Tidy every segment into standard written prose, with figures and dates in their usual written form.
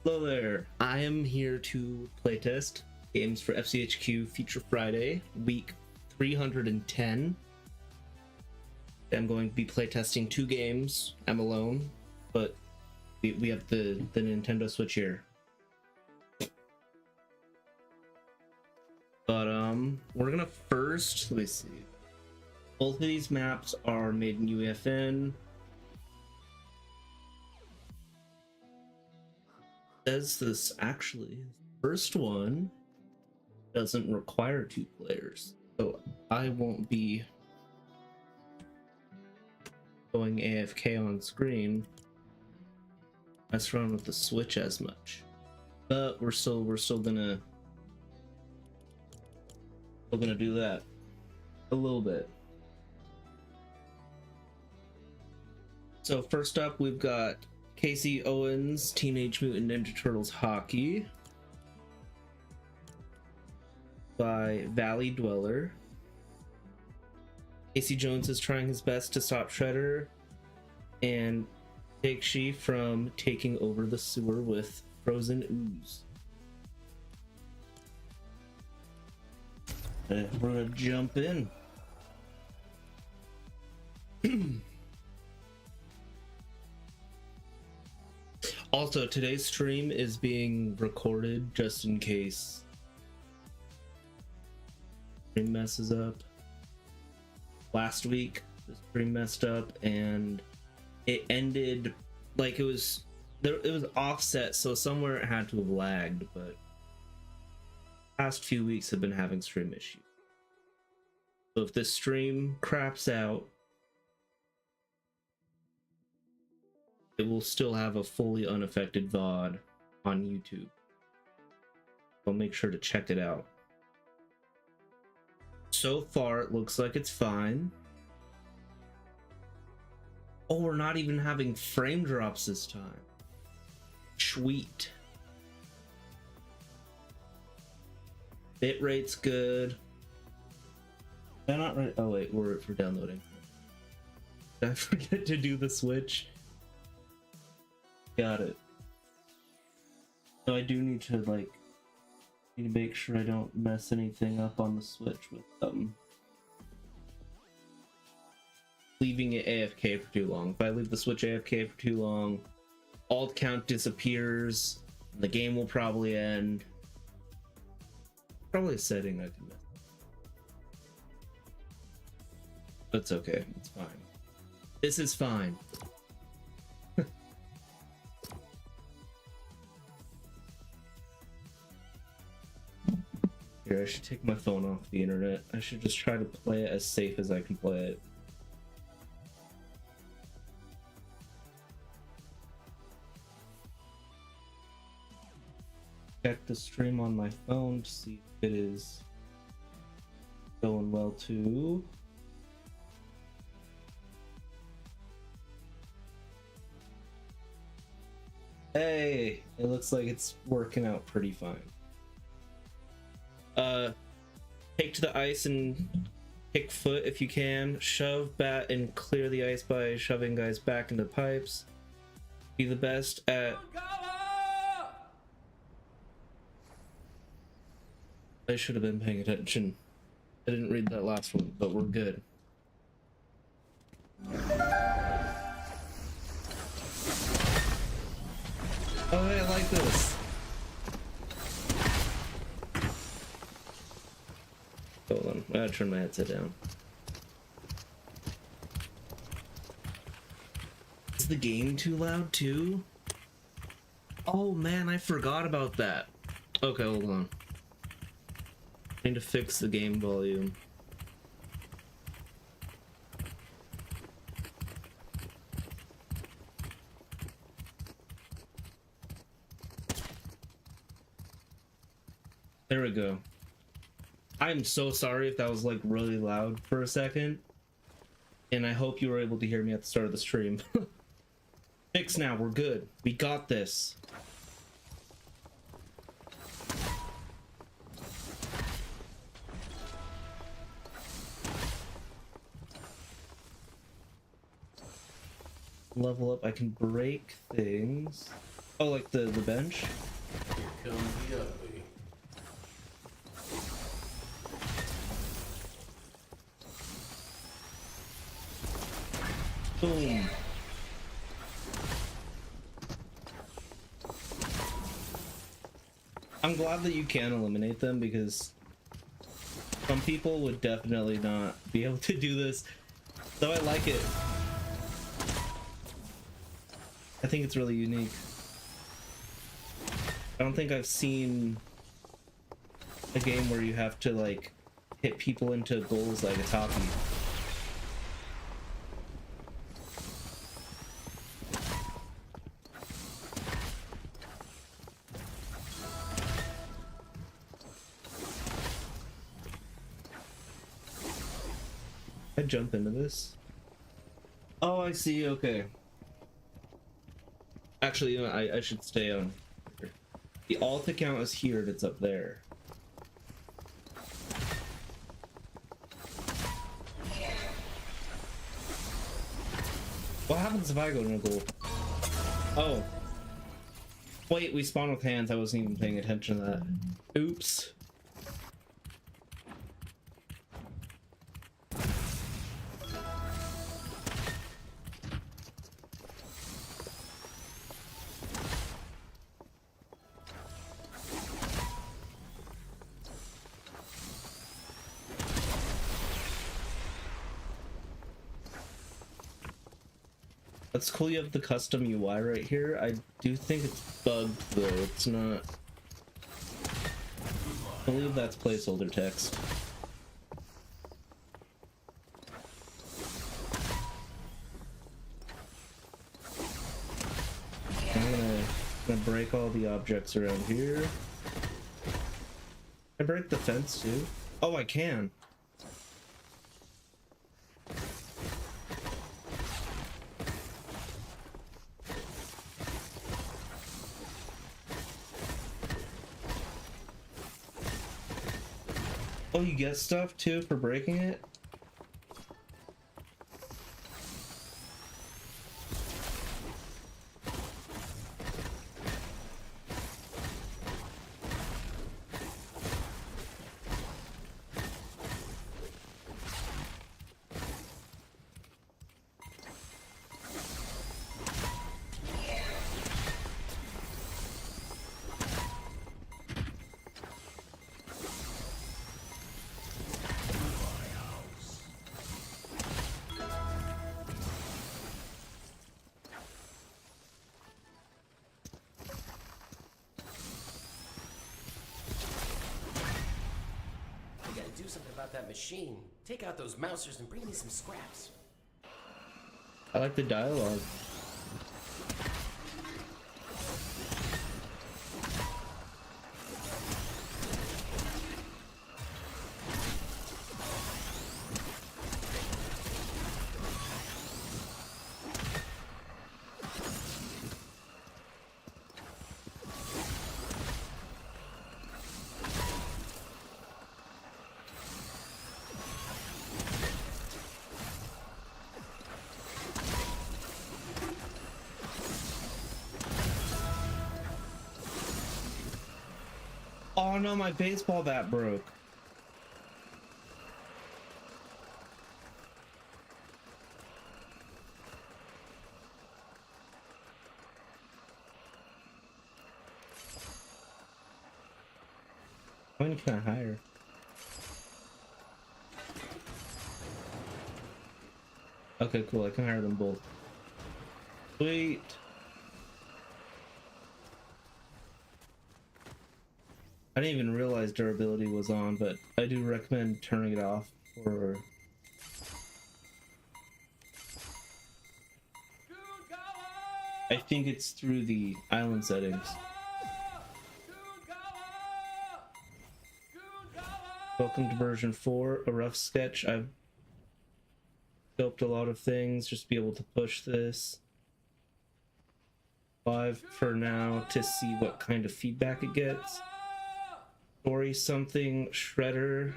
Hello there. I am here to playtest games for FCHQ Feature Friday, week 310. I'm going to be playtesting 2 games. I'm alone, but we have the Nintendo Switch here. But we're gonna first, let me see. Both of these maps are made in UEFN. Says this actually, first one doesn't require 2 players, so I won't be going AFK on screen, mess around with the Switch as much. But we're still gonna do that a little bit. So first up, we've got Casey Ownz, Teenage Mutant Ninja Turtles Hockey by Valley Dweller. Casey Jones is trying his best to stop Shredder and Takshi from taking over the sewer with frozen ooze. We're gonna jump in. Also, today's stream is being recorded just in case stream messes up. Last week the stream messed up and it ended like it was offset, so somewhere it had to have lagged, but past few weeks have been having stream issues. So if this stream craps out, it will still have a fully unaffected VOD on YouTube. So make sure to check it out. So far, it looks like it's fine. Oh, we're not even having frame drops this time. Sweet. Bitrate's good. Did I not write? Oh wait, we're downloading. Did I forget to do the switch? Got it. So I do need to make sure I don't mess anything up on the Switch with leaving it AFK for too long. If I leave the Switch AFK for too long, alt count disappears, and the game will probably end. Probably a setting I can mess. But it's okay, it's fine. This is fine. Here, I should take my phone off the internet. I should just try to play it as safe as I can play it. Check the stream on my phone to see if it is going well too. Hey, it looks like it's working out pretty fine. Take to the ice and kick foot if you can. Shove, bat, and clear the ice by shoving guys back into pipes. Be the best at... I should have been paying attention. I didn't read that last one, but we're good. Oh, hey, I like this. Hold on, I gotta turn my headset down. Is the game too loud too? Oh man, I forgot about that. Okay, hold on. I need to fix the game volume. There we go. I'm so sorry if that was like really loud for a second, and I hope you were able to hear me at the start of the stream. Fix now, we're good. We got this. Level up, I can break things. Oh, like the bench? Here comes the ugly. Boom. I'm glad that you can eliminate them, because some people would definitely not be able to do this. So I like it. I think it's really unique. I don't think I've seen a game where you have to like hit people into goals like a toppy. I jump into this. Oh, I see. Okay. Actually, you know, I should stay on. The alt account is here and it's up there. What happens if I go to a goal? Oh. Wait, we spawn with hands. I wasn't even paying attention to that. Oops. That's cool, you have the custom UI right here. I do think it's bugged though, it's not. I believe that's placeholder text. I'm gonna break all the objects around here. I break the fence too. Oh, I can. Oh, you get stuff too for breaking it? Do something about that machine. Take out those mousers and bring me some scraps. I like the dialogue. Oh no, my baseball bat broke. How many can I hire? Okay, cool. I can hire them both. Sweet. I didn't even realize durability was on, but I do recommend turning it off for... I think it's through the island settings. Welcome to version 4, a rough sketch. I've scoped a lot of things just to be able to push this. 5 for now to see what kind of feedback it gets. Story something shredder.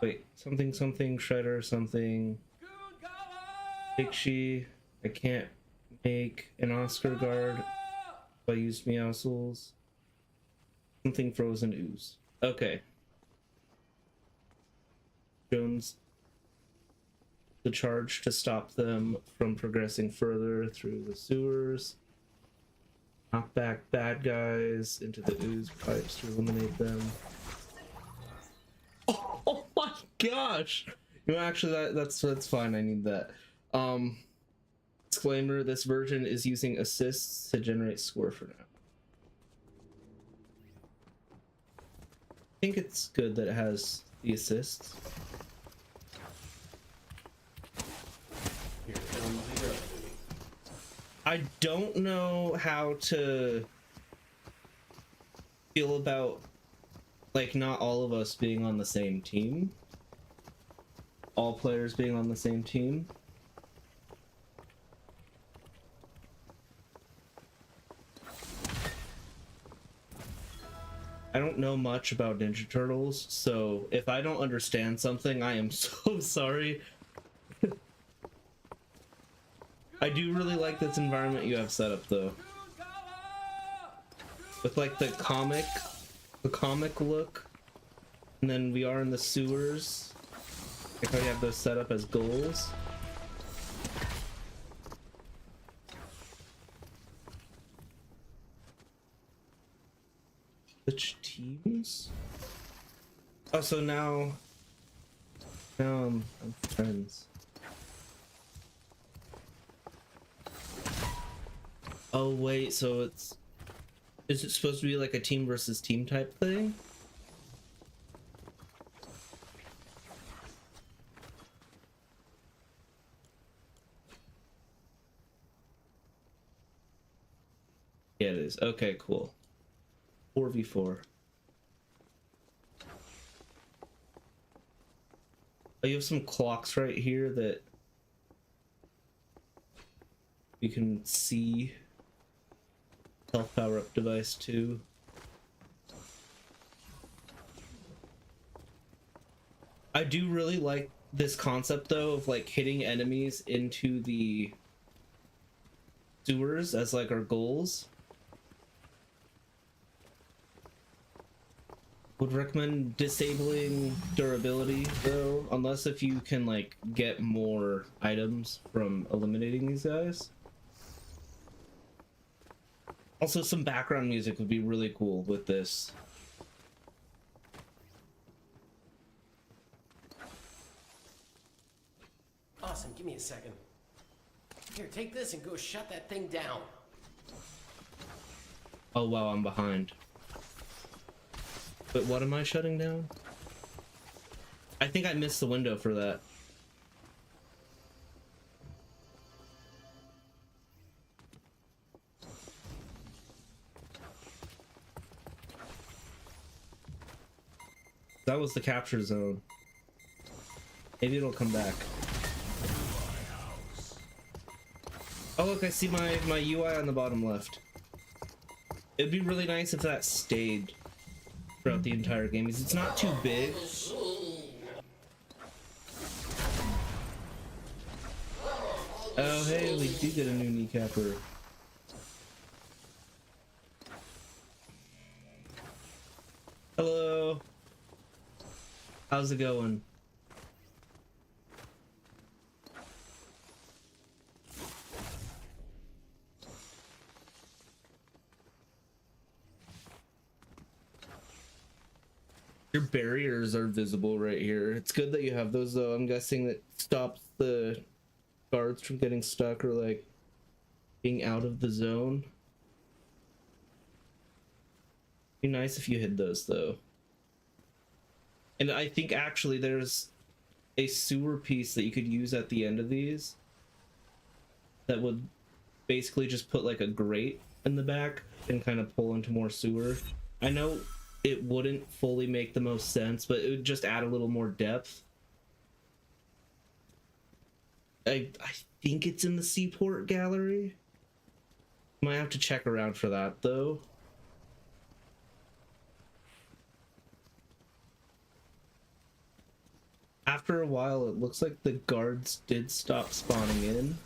Wait, something shredder something. Pixie. I can't make an Oscar guard. I used Meowscles. Something frozen ooze. Okay. Jones the charge to stop them from progressing further through the sewers. Knock back bad guys into the ooze pipes to eliminate them. Oh my gosh! You know, actually, that's fine. I need that. Disclaimer: this version is using assists to generate score for now. I think it's good that it has the assists. Here comes the update. I don't know how to feel about, like, not all of us being on the same team. All players being on the same team. I don't know much about Ninja Turtles, so if I don't understand something, I am so sorry. I do really like this environment you have set up, though. With, like, the comic look. And then we are in the sewers. Like how you have those set up as goals. Which teams? Oh, so now I'm friends. Oh wait, so is it supposed to be like a team versus team type thing? Yeah, it is. Okay, cool. 4v4. Oh, you have some clocks right here that you can see. Health power up device too. I do really like this concept though of like hitting enemies into the sewers as like our goals. Would recommend disabling durability though, unless if you can like get more items from eliminating these guys. Also, some background music would be really cool with this. Awesome, give me a second. Here, take this and go shut that thing down. Oh wow, I'm behind. But what am I shutting down? I think I missed the window for that. That was the capture zone. Maybe it'll come back. Oh look, I see my UI on the bottom left. It'd be really nice if that stayed throughout the entire game, because it's not too big. Oh hey, we do get a new kneecapper. Hello. How's it going? Your barriers are visible right here. It's good that you have those though. I'm guessing that stops the guards from getting stuck or like being out of the zone. Be nice if you hid those though. And I think actually there's a sewer piece that you could use at the end of these that would basically just put like a grate in the back and kind of pull into more sewer. I know it wouldn't fully make the most sense, but it would just add a little more depth. I think it's in the Seaport Gallery. Might have to check around for that though. After a while, it looks like the guards did stop spawning in.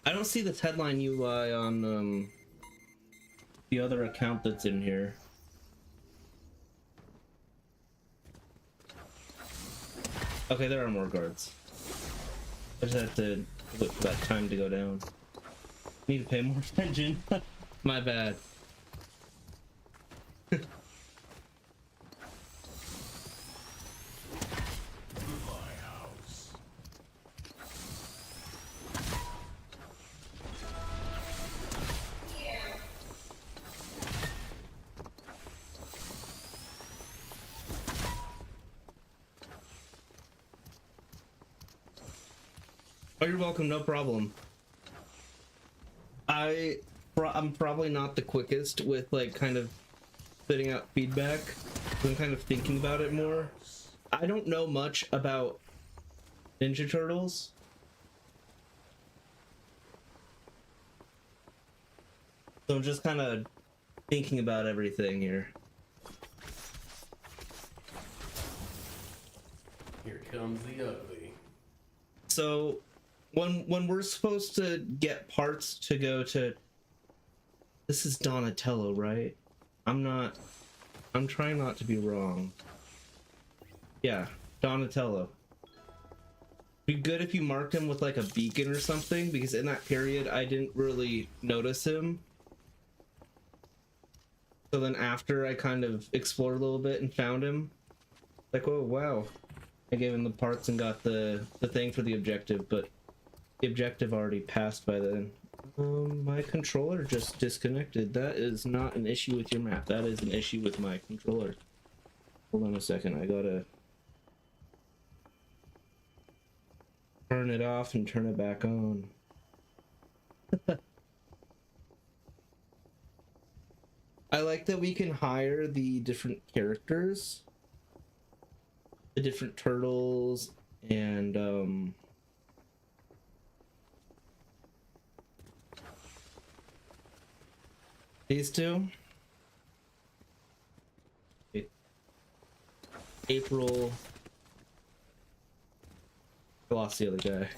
I don't see this headline UI on the other account that's in here. Okay, there are more guards. I just have to wait for that time to go down. Need to pay more attention. My bad. Oh, you're welcome, no problem. I'm probably not the quickest with like kind of spitting out feedback. I'm kind of thinking about it more. I don't know much about Ninja Turtles. So I'm just kind of thinking about everything here. Here comes the ugly. So when we're supposed to get parts to go to, this is Donatello, right? I'm trying not to be wrong. Yeah, Donatello. Be good if you marked him with like a beacon or something, because in that period I didn't really notice him. So then after I kind of explored a little bit and found him, like, oh wow. I gave him the parts and got the thing for the objective, but the objective already passed by then. My controller just disconnected. That is not an issue with your map. That is an issue with my controller. Hold on a second. I gotta turn it off and turn it back on. I like that we can hire the different characters, the different turtles, and these two. April. I lost the other guy.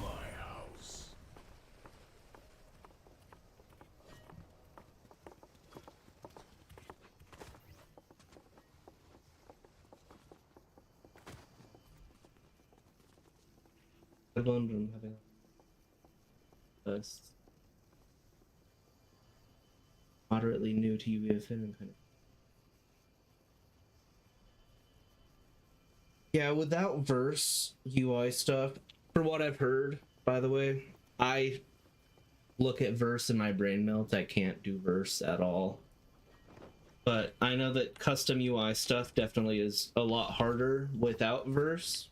My house. I'm having us moderately new to UEFN and kind of. Yeah, without verse UI stuff, for what I've heard, by the way, I look at verse and my brain melts. I can't do verse at all. But I know that custom UI stuff definitely is a lot harder without verse.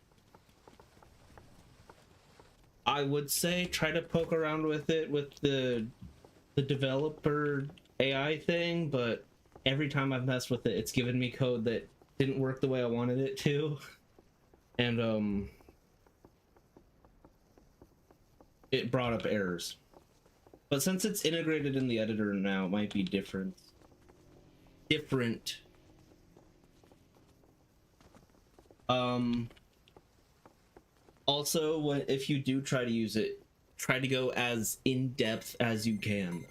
I would say try to poke around with it with the developer AI thing, but every time I've messed with it, it's given me code that didn't work the way I wanted it to. And it brought up errors. But since it's integrated in the editor now, it might be different. Also, if you do try to use it, try to go as in-depth as you can.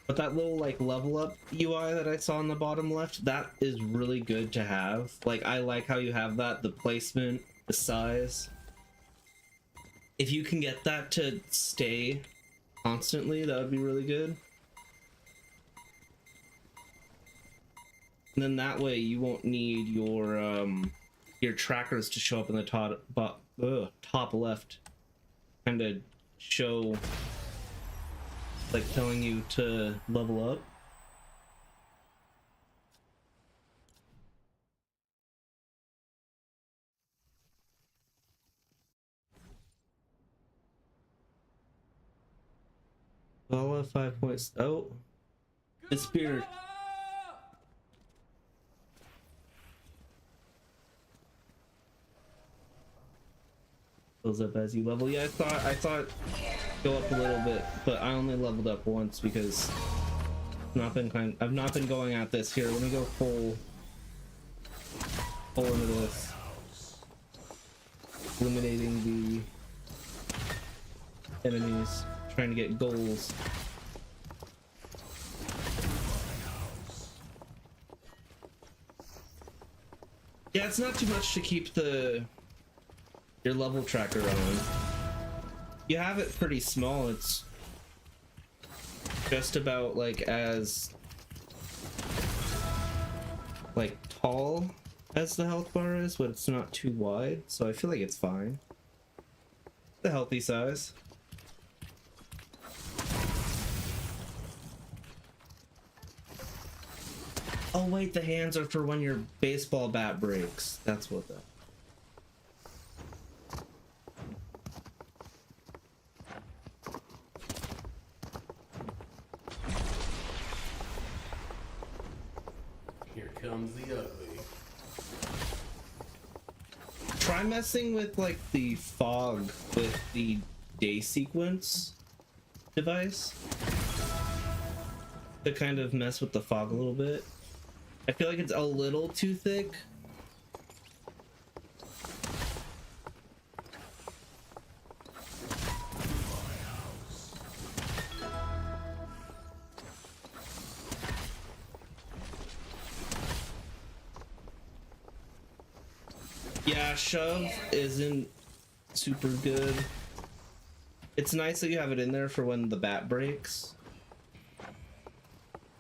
But that little like level up UI that I saw on the bottom left, that is really good to have. Like, I like how you have that, the placement, the size. If you can get that to stay constantly, that would be really good. And then that way you won't need your trackers to show up in the top left, kind of show, like telling you to level up. Well, 5 points. Oh, the spirit. Goes up as you level. Yeah, I thought go up a little bit, but I only leveled up once because I've not been going at this. Here, let me go full pull into this. Eliminating the enemies, trying to get goals. Yeah, it's not too much to keep your level tracker on. You have it pretty small. It's just about like as like tall as the health bar is, but it's not too wide, so I feel like it's fine. It's a healthy size. Oh wait, the hands are for when your baseball bat breaks. That's what that. Here comes the ugly. Try messing with like the fog with the day sequence device to kind of mess with the fog a little bit. I feel like it's a little too thick. Yeah, shove isn't super good. It's nice that you have it in there for when the bat breaks.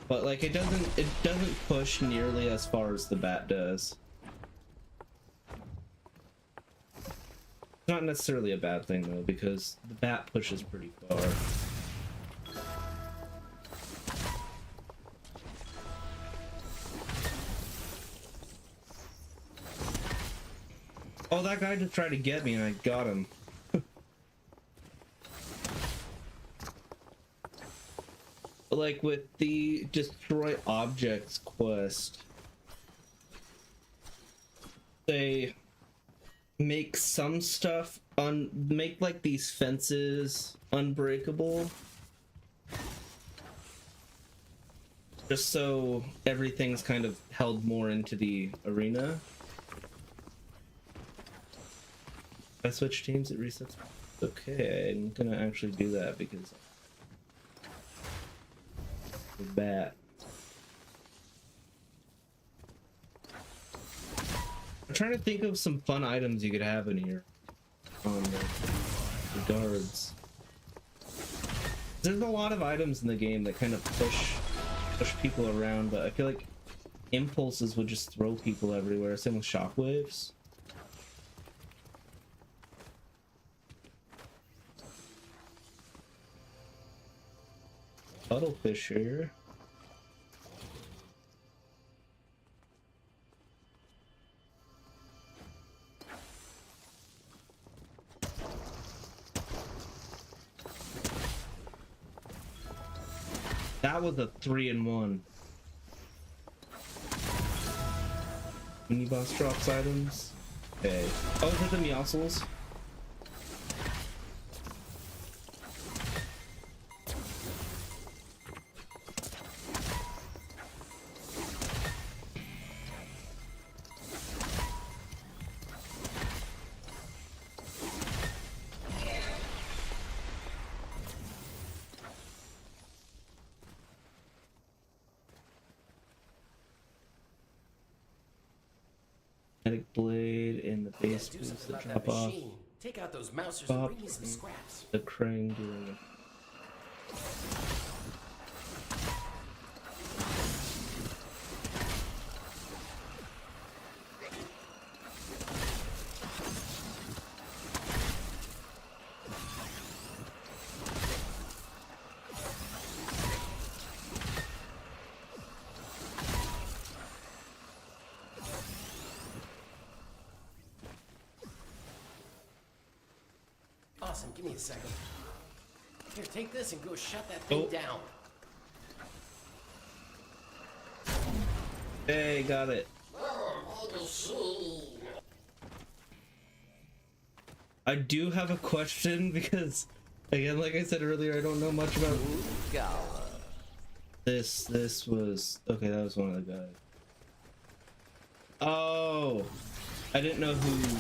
But like it doesn't push nearly as far as the bat does. It's not necessarily a bad thing though, because the bat pushes pretty far. Oh, that guy just tried to get me and I got him. Like with the destroy objects quest, they make some stuff make like these fences unbreakable, just so everything's kind of held more into the arena. If I switch teams, it resets. Okay, I'm gonna actually do that because bat. I'm trying to think of some fun items you could have in here on the guards. There's a lot of items in the game that kind of push people around, but I feel like impulses would just throw people everywhere. Same with shockwaves. Cuttlefish here. That was a 3-in-1. Mini boss drops items. Okay. Oh, is it the Meowscles? Blade and the base boost that drop off. Take out those mousers and bring me some scraps. The crane doing it. Awesome, give me a second. Here, take this and go shut that thing down. Hey, got it. I do have a question because, again, like I said earlier, I don't know much about this. This was okay. That was one of the guys. Oh, I didn't know who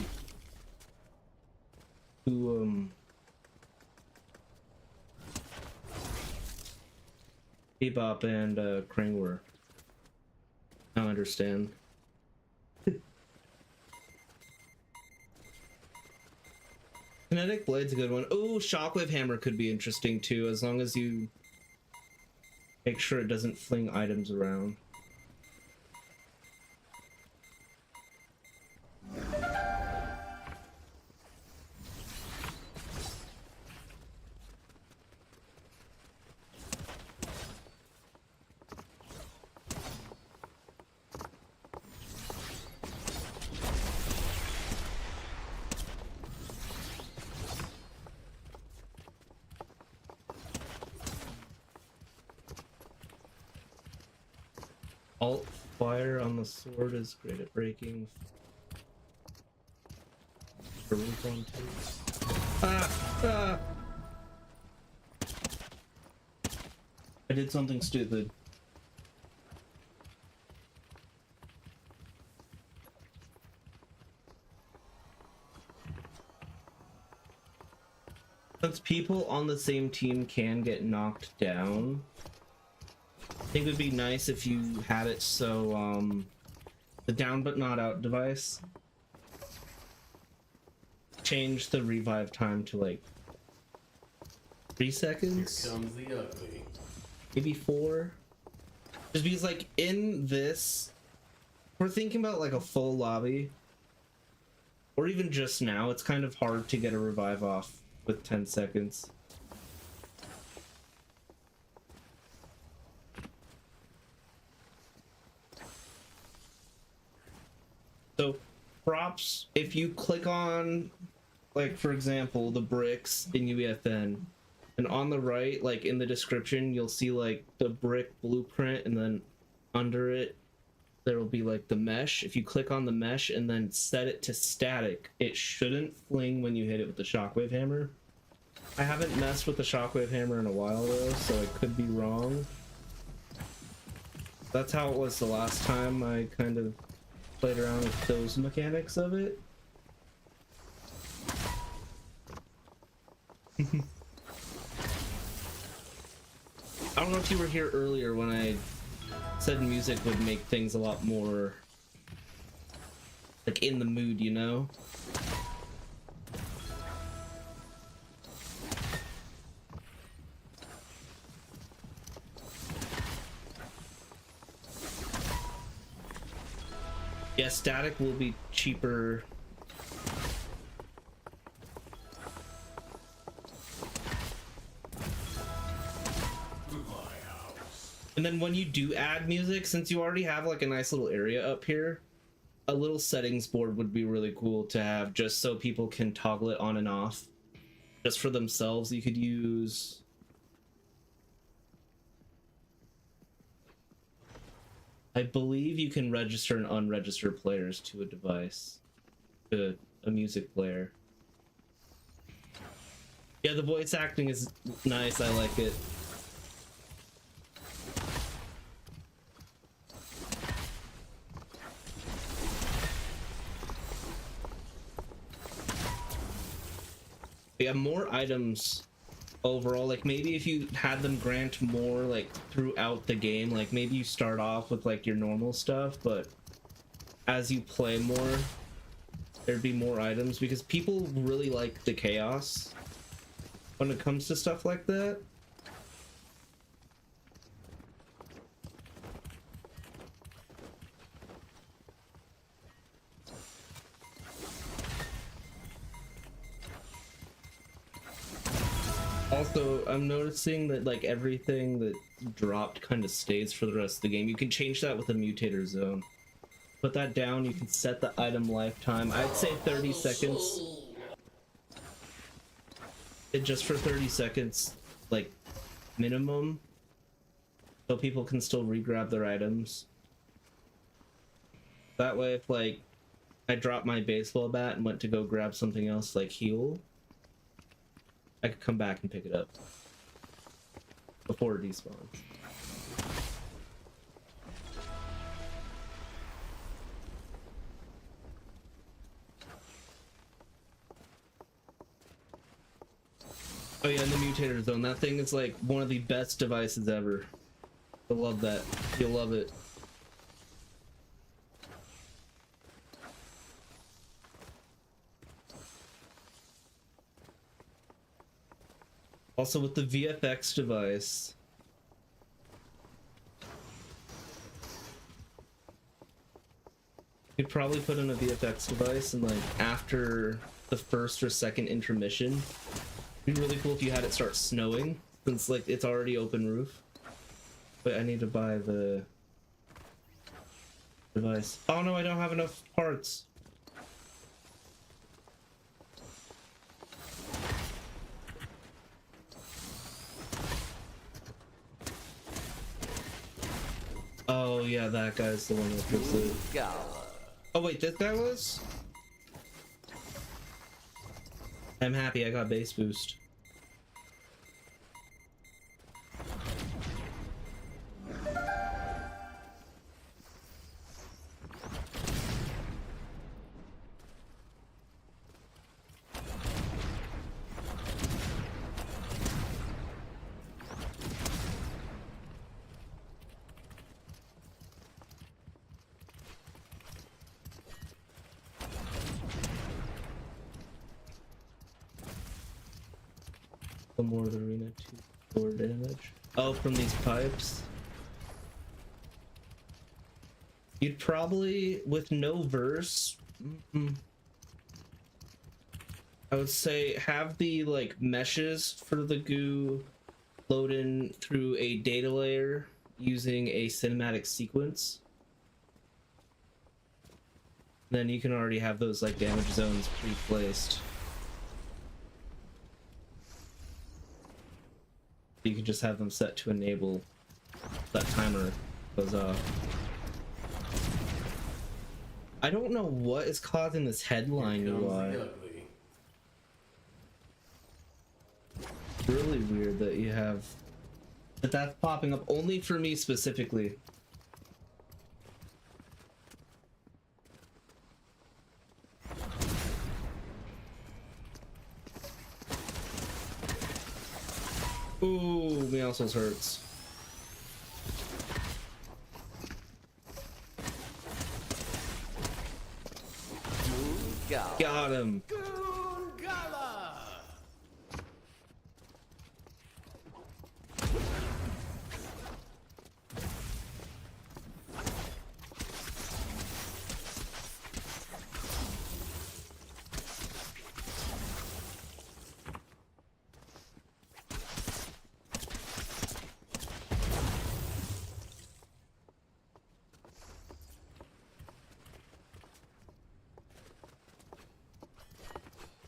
Bebop and Krang were. I don't understand. Kinetic Blade's a good one. Oh, Shockwave Hammer could be interesting too, as long as you make sure it doesn't fling items around. Alt fire on the sword is great at breaking. Ah! I did something stupid. Since people on the same team can get knocked down, I think it would be nice if you had it so the down but not out device change the revive time to like 3 seconds. Here comes the ugly. Maybe 4. Just because like in this, we're thinking about like a full lobby, or even just now, it's kind of hard to get a revive off with 10 seconds. So props, if you click on, like for example, the bricks in UEFN, and on the right, like in the description, you'll see like the brick blueprint, and then under it, there will be like the mesh. If you click on the mesh and then set it to static, it shouldn't fling when you hit it with the shockwave hammer. I haven't messed with the shockwave hammer in a while though, so I could be wrong. That's how it was the last time I kind of played around with those mechanics of it. I don't know if you were here earlier when I said music would make things a lot more like in the mood, you know? Yeah, static will be cheaper. And then when you do add music, since you already have like a nice little area up here, a little settings board would be really cool to have, just so people can toggle it on and off. Just for themselves, you could use... I believe you can register and unregister players to a device, to a music player. Yeah, the voice acting is nice, I like it. Yeah, more items overall. Like maybe if you had them grant more like throughout the game, like maybe you start off with like your normal stuff, but as you play more, there'd be more items, because people really like the chaos when it comes to stuff like that. Also, I'm noticing that like everything that dropped kind of stays for the rest of the game. You can change that with a mutator zone. Put that down, you can set the item lifetime. I'd say 30 seconds. Just for 30 seconds, like minimum. So people can still re-grab their items. That way if like I dropped my baseball bat and went to go grab something else like heal, I could come back and pick it up before it despawns. Oh yeah, in the mutator zone. That thing is like one of the best devices ever. I love that. You'll love it. Also with the VFX device, you'd probably put in a VFX device and like after the first or second intermission, it'd be really cool if you had it start snowing since like it's already open roof. But I need to buy the device. Oh no, I don't have enough parts. Oh yeah, that guy's the one that was it. Oh wait, this guy was? I'm happy I got base boost. More of the arena to 4 damage. Oh, from these pipes. You'd probably, with no verse, I would say have the like meshes for the goo load in through a data layer using a cinematic sequence. Then you can already have those like damage zones pre-placed. You can just have them set to enable that timer goes off. I don't know what is causing this headline UI. Really weird that you have that's popping up only for me specifically. Ooh, me also hurts. Got him.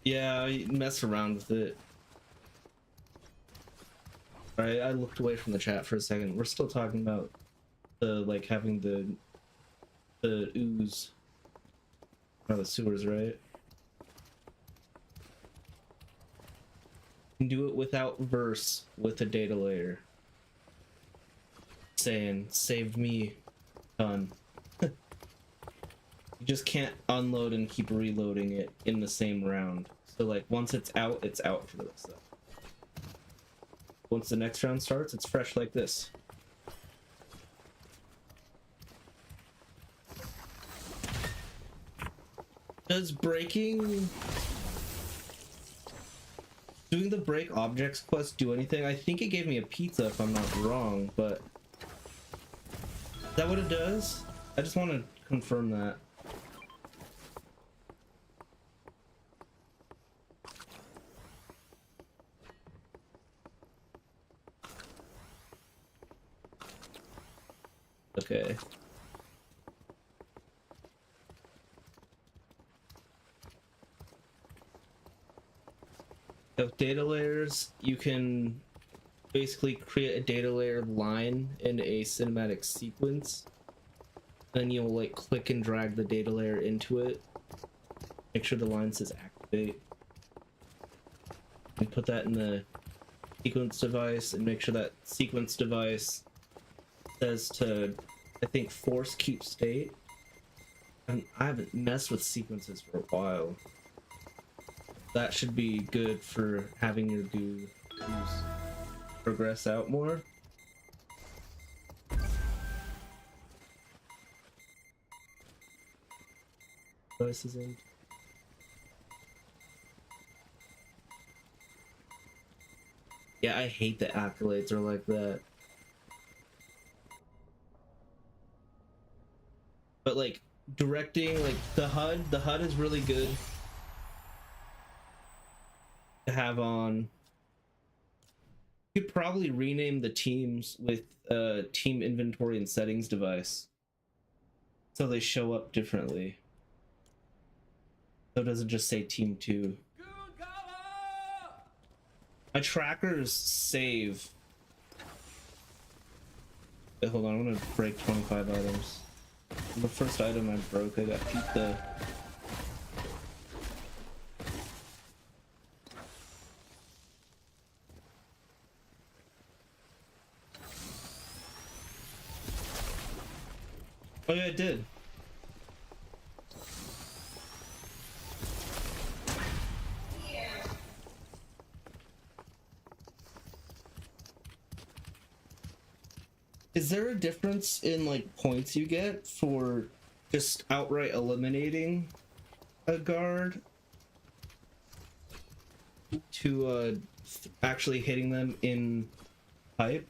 Yeah, you mess around with it. Alright, I looked away from the chat for a second. We're still talking about the like having the ooze or the sewers, right? You can do it without verse with a data layer. Saying, saved me, done. You just can't unload and keep reloading it in the same round. So like once it's out for the rest of it. Once the next round starts, it's fresh like this. Does doing the break objects quest do anything? I think it gave me a pizza if I'm not wrong, but is that what it does? I just want to confirm that. Okay. So data layers, you can basically create a data layer line in a cinematic sequence. Then you'll like click and drag the data layer into it. Make sure the line says activate. And put that in the sequence device and make sure that sequence device says to, I think, force keep state. And I haven't messed with sequences for a while. That should be good for having your goo progress out more. Devices in. Yeah, I hate the accolades are like that. But like directing, like the HUD is really good to have on. You could probably rename the teams with team inventory and settings device so they show up differently. So it doesn't just say team 2. My trackers save. Wait, hold on, I'm gonna break 25 items. The first item I broke, I got pizza. Oh yeah, it did. Is there a difference in like points you get for just outright eliminating a guard to actually hitting them in pipe?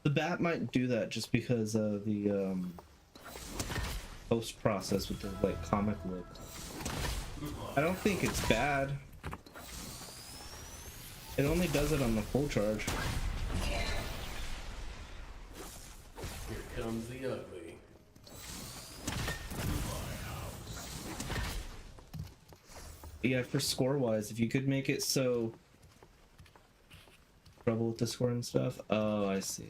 The bat might do that just because of the post process with the like comic look. I don't think it's bad. It only does it on the full charge. Here comes the ugly. Yeah, for score wise, if you could make it so trouble with the score and stuff. Oh, I see.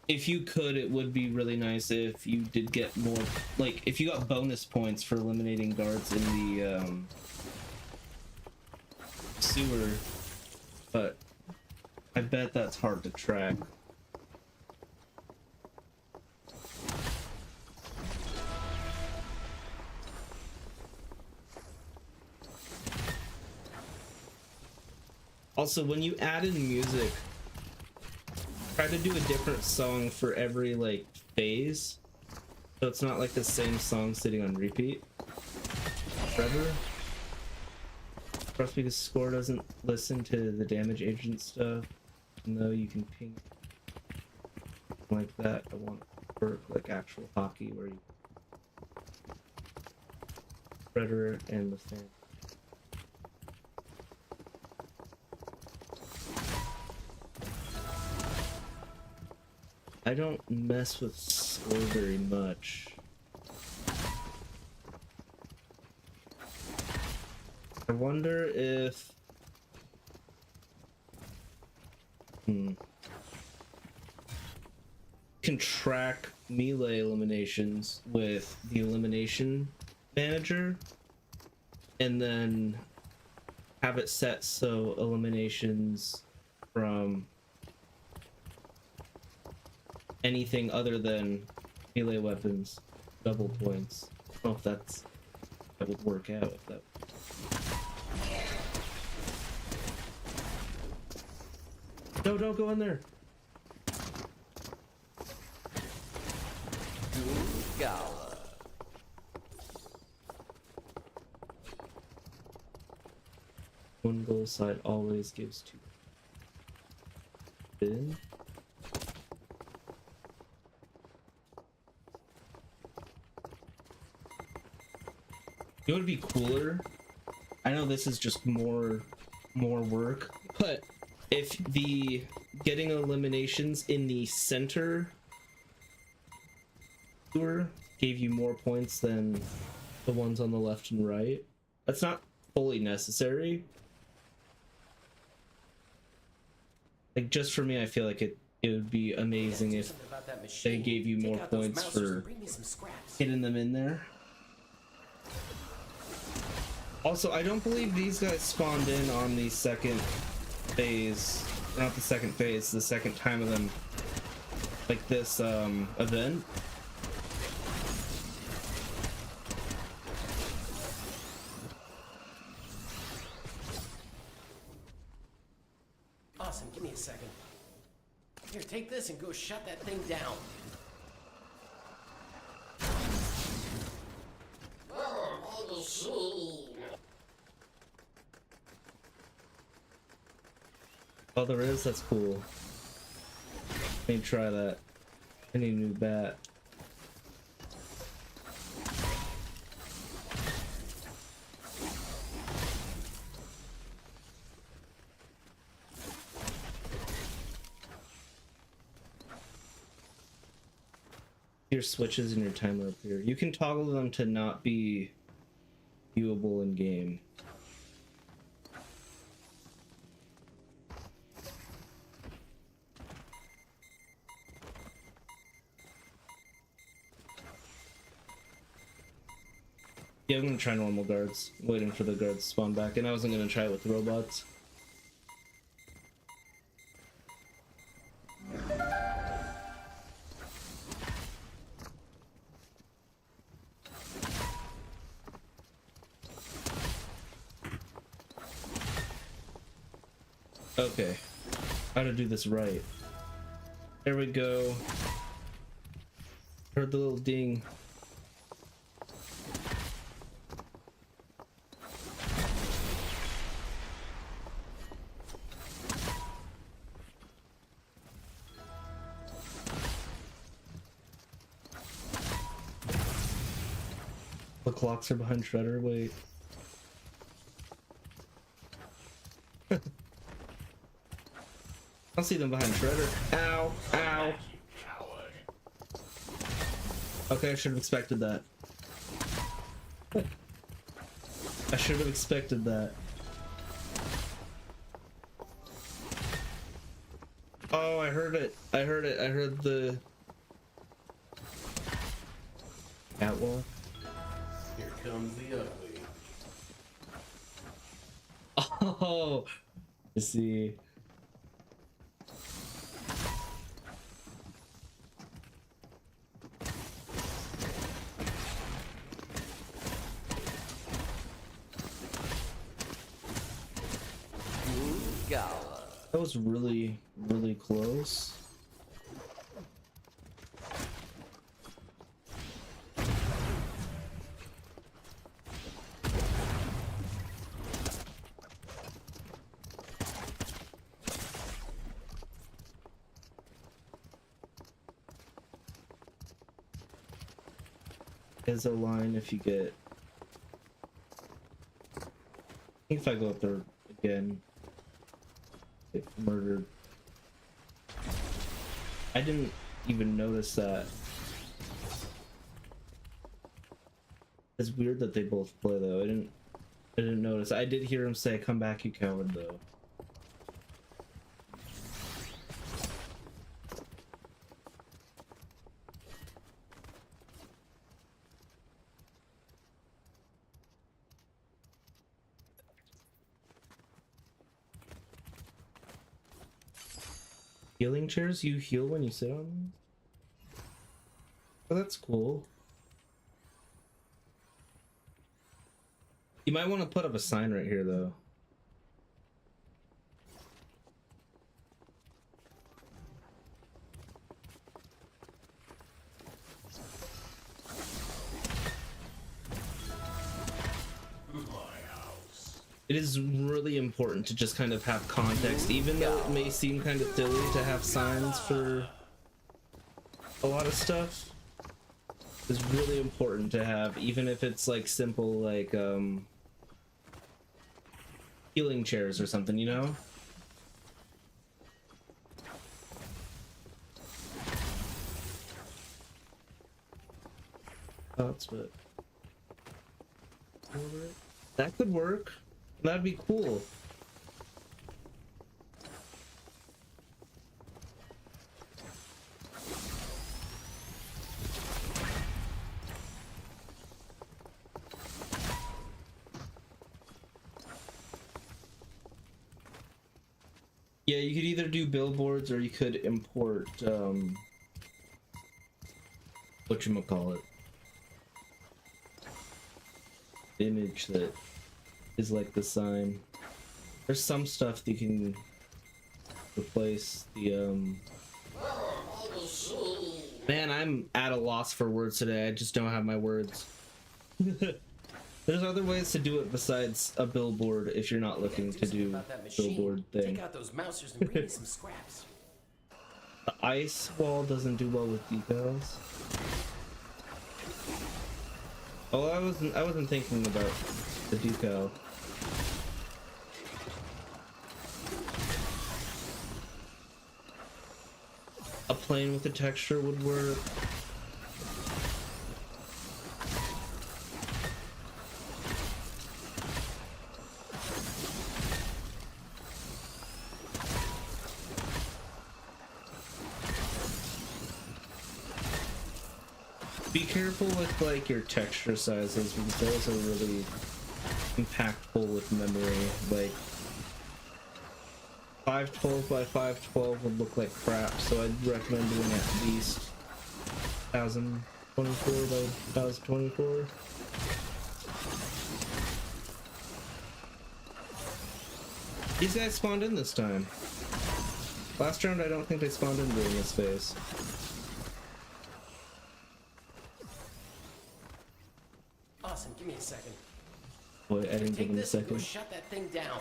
If you could, it would be really nice if you did get more, like, if you got bonus points for eliminating guards in the sewer, but I bet that's hard to track. Also, when you add in music, try to do a different song for every like phase, so it's not like the same song sitting on repeat forever. Plus, because score doesn't listen to the damage agent stuff, even though you can ping like that. I want for like actual hockey where you Predator and the fan. I don't mess with score very much. I wonder if... can track melee eliminations with the elimination manager and then have it set so eliminations from anything other than melee weapons double points. I don't know if that would work out. If that no, don't go in there. Gala. One goal side always gives 2. Bin. It would be cooler. I know this is just more work, but if the getting eliminations in the center tour gave you more points than the ones on the left and right, that's not fully necessary. Like, just for me, I feel like it would be amazing if they gave you more points for hitting them in there. Also, I don't believe these guys spawned in on the second phase, not the second phase, the second time of them, like this event. Awesome, give me a second. Here, take this and go shut that thing down. Oh, there is? That's cool. I need to try that. I need a new bat. Your switches and your timer up here. You can toggle them to not be viewable in game. Yeah, I'm gonna try normal guards. Waiting for the guards to spawn back, and I wasn't gonna try it with the robots. Okay, how to do this right. There we go. Heard the little ding. The clocks are behind Shredder, wait. I'll see them behind Shredder. Ow, ow. Okay, I should have expected that. I should have expected that. Oh, I heard it. I heard it. I heard the catwalk. Here comes the ugly. Oh, I see. That was really, really close. There's a line if you get... I think if I go up there again, get murdered. I didn't even notice that. It's weird that they both play though. I didn't notice. I did hear him say, "Come back, you coward," though. Healing chairs? You heal when you sit on them? Oh, that's cool. You might want to put up a sign right here, though. It is really important to just kind of have context, even though it may seem kind of silly to have signs for a lot of stuff. It's really important to have, even if it's like simple, like healing chairs or something, you know? Oh, that's what. That could work. That'd be cool. Yeah, you could either do billboards or you could import whatchamacallit, image that is like the sign. There's some stuff that you can replace the Man, I'm at a loss for words today. I just don't have my words. There's other ways to do it besides a billboard if you're not looking to do billboard thing. Take out those mousers and bring me some scraps. The ice wall doesn't do well with decals. Oh, I wasn't thinking about the decal. A plane with a texture would work. Be careful with like your texture sizes because those are really impactful with memory. Like 512 by 512 would look like crap, so I'd recommend doing at least 1024 by 1024. These guys spawned in this time. Last round I don't think they spawned in during this phase. Awesome, give me a second. Boy, I didn't give Take him a this and go second. shut that thing down.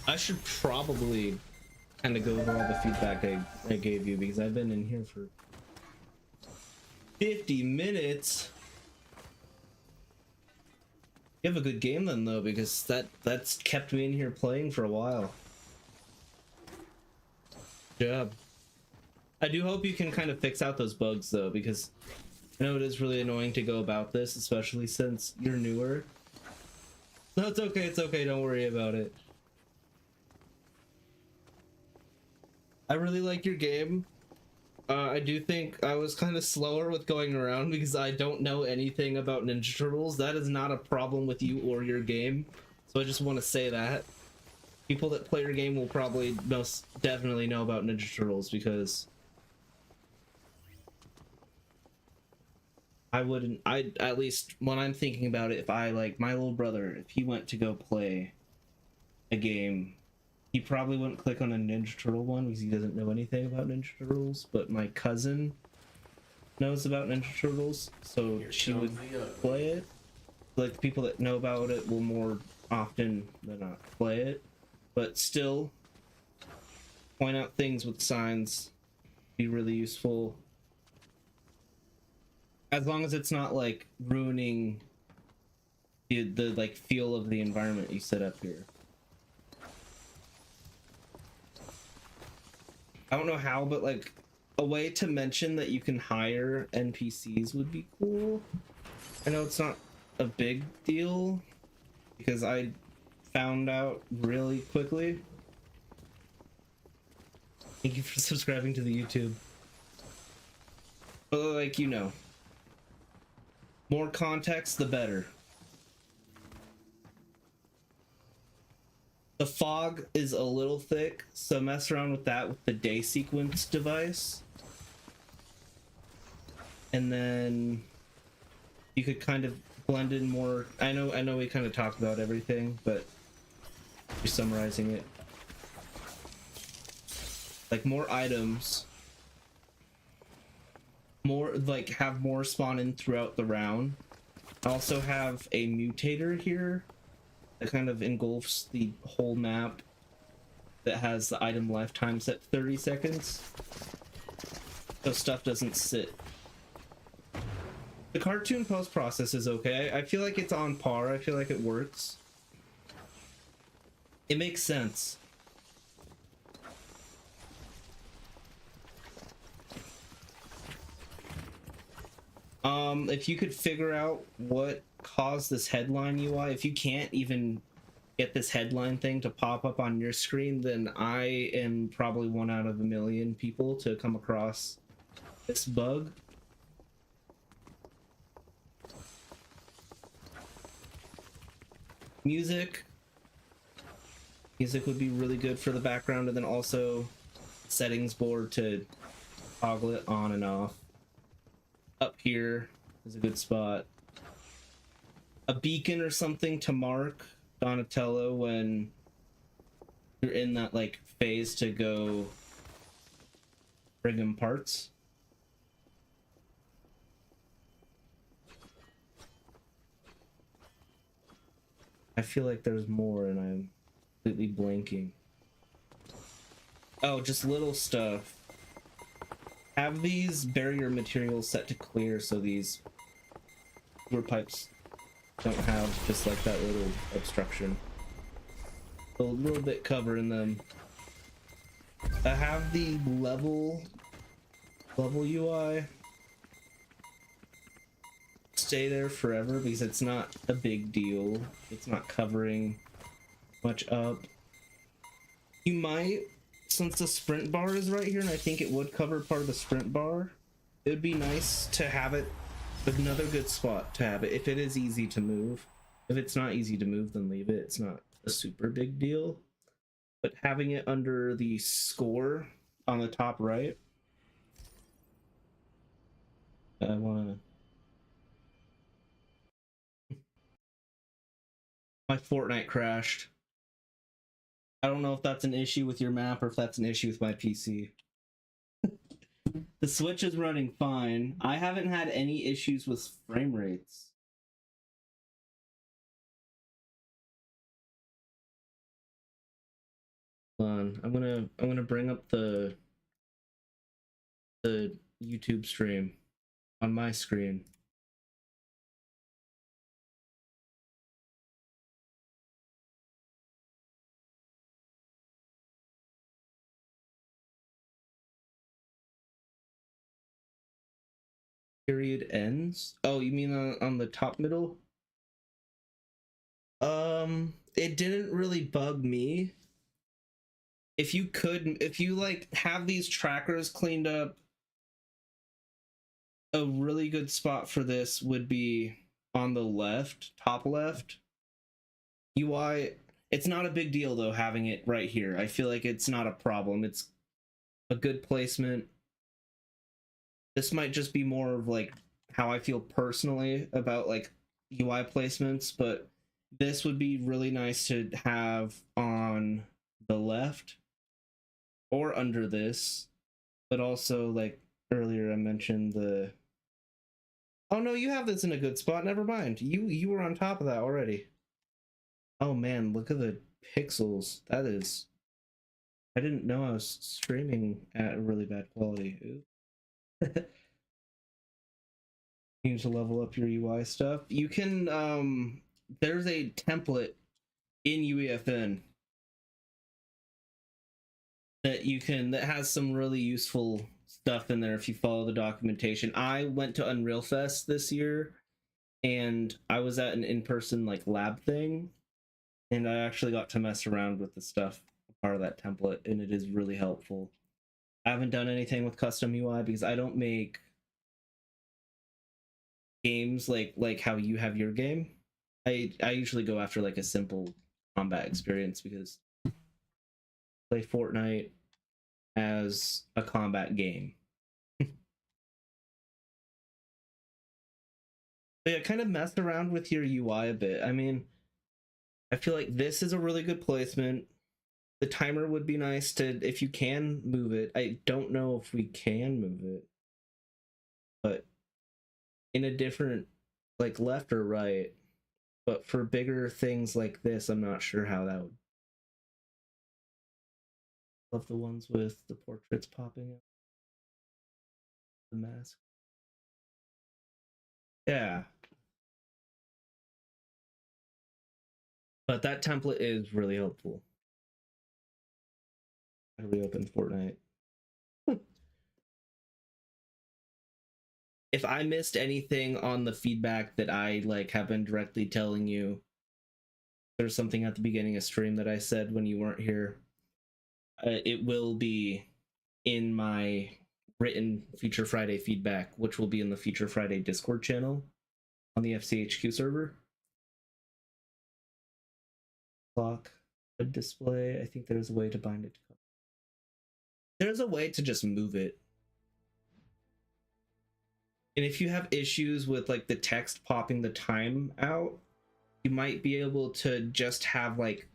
I should probably kind of go over all the feedback I gave you because I've been in here for 50 minutes. You have a good game then though, because that's kept me in here playing for a while. Good job. I do hope you can kind of fix out those bugs though, because I know it is really annoying to go about this, especially since you're newer. No, it's okay, don't worry about it. I really like your game. I do think I was kind of slower with going around because I don't know anything about Ninja Turtles. That is not a problem with you or your game. So I just want to say that. People that play your game will probably most definitely know about Ninja Turtles because at least when I'm thinking about it, if I like my little brother, if he went to go play a game, he probably wouldn't click on a Ninja Turtle one because he doesn't know anything about Ninja Turtles, but my cousin knows about Ninja Turtles, so she would play it. Like, the people that know about it will more often than not play it, but still, point out things with signs, be really useful. As long as it's not, like, ruining the like, feel of the environment you set up here. I don't know how, but like a way to mention that you can hire NPCs would be cool. I know it's not a big deal because I found out really quickly. Thank you for subscribing to the YouTube. But like, you know, more context, the better. The fog is a little thick, so mess around with that with the day sequence device. And then you could kind of blend in more. I know we kind of talked about everything, but you're summarizing it. Like more items. More, like, have more spawn in throughout the round. Also have a mutator here that kind of engulfs the whole map that has the item lifetime set 30 seconds. So stuff doesn't sit. The cartoon post-process is okay. I feel like it's on par. I feel like it works. It makes sense. If you could figure out what caused this headline UI, if you can't even get this headline thing to pop up on your screen, then I am probably 1 out of a million people to come across this bug. Music would be really good for the background, and then also settings board to toggle it on and off. Up here is a good spot. A beacon or something to mark Donatello when you're in that like phase to go bring him parts. I feel like there's more and I'm completely blanking. Oh, just little stuff. Have these barrier materials set to clear so these sewer pipes don't have just like that little obstruction. A little bit covering them. I have the level UI stay there forever because it's not a big deal. It's not covering much up. You might, since the sprint bar is right here, and I think it would cover part of the sprint bar, it would be nice to have it, another good spot to have it, if it is easy to move. If it's not easy to move, then leave it. It's not a super big deal. But having it under the score on the top right, I wanna... My Fortnite crashed. I don't know if that's an issue with your map or if that's an issue with my PC. The Switch is running fine. I haven't had any issues with frame rates. Hold on, I'm gonna bring up the YouTube stream on my screen. Period ends. Oh, you mean on the top middle? It didn't really bug me. If you like have these trackers cleaned up, a really good spot for this would be on the left, top left. UI, it's not a big deal though having it right here. I feel like it's not a problem. It's a good placement. This might just be more of like how I feel personally about like UI placements, but this would be really nice to have on the left or under this, but also like earlier I mentioned the... Oh no, you have this in a good spot. Never mind. You were on top of that already. Oh man, look at the pixels. That is... I didn't know I was streaming at really bad quality. You need to level up your UI stuff. You can there's a template in UEFN that has some really useful stuff in there if you follow the documentation. I went to Unreal Fest this year and I was at an in-person like lab thing, and I actually got to mess around with the stuff part of that template, and it is really helpful. I haven't done anything with custom UI because I don't make games like how you have your game. I usually go after like a simple combat experience because I play Fortnite as a combat game. But yeah, kind of messed around with your UI a bit. I mean, I feel like this is a really good placement. The timer would be nice to, if you can move it. I don't know if we can move it, but in a different, like left or right. But for bigger things like this, I'm not sure how that would... Love the ones with the portraits popping up. The mask. Yeah. But that template is really helpful. I reopened Fortnite. If I missed anything on the feedback that I like have been directly telling you, there's something at the beginning of stream that I said when you weren't here. It will be in my written Feature Friday feedback, which will be in the Feature Friday Discord channel on the FCHQ server. Clock, a display. I think there's a way to bind it to. There's a way to just move it. And if you have issues with like the text popping the time out, you might be able to just have like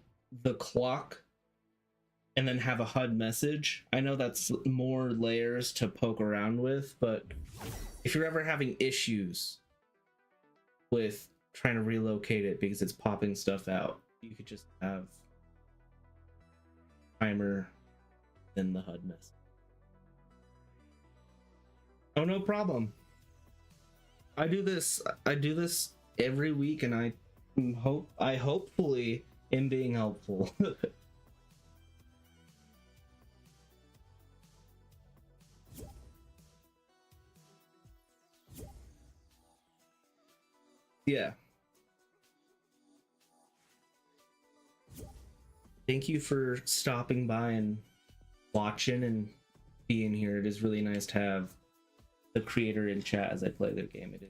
the clock and then have a HUD message. I know that's more layers to poke around with, but if you're ever having issues with trying to relocate it because it's popping stuff out, you could just have timer then the HUD message. Oh, no problem. I do this every week, and I hopefully am being helpful. Yeah. Thank you for stopping by and watching and being here. It is really nice to have the creator in chat as I play the game. It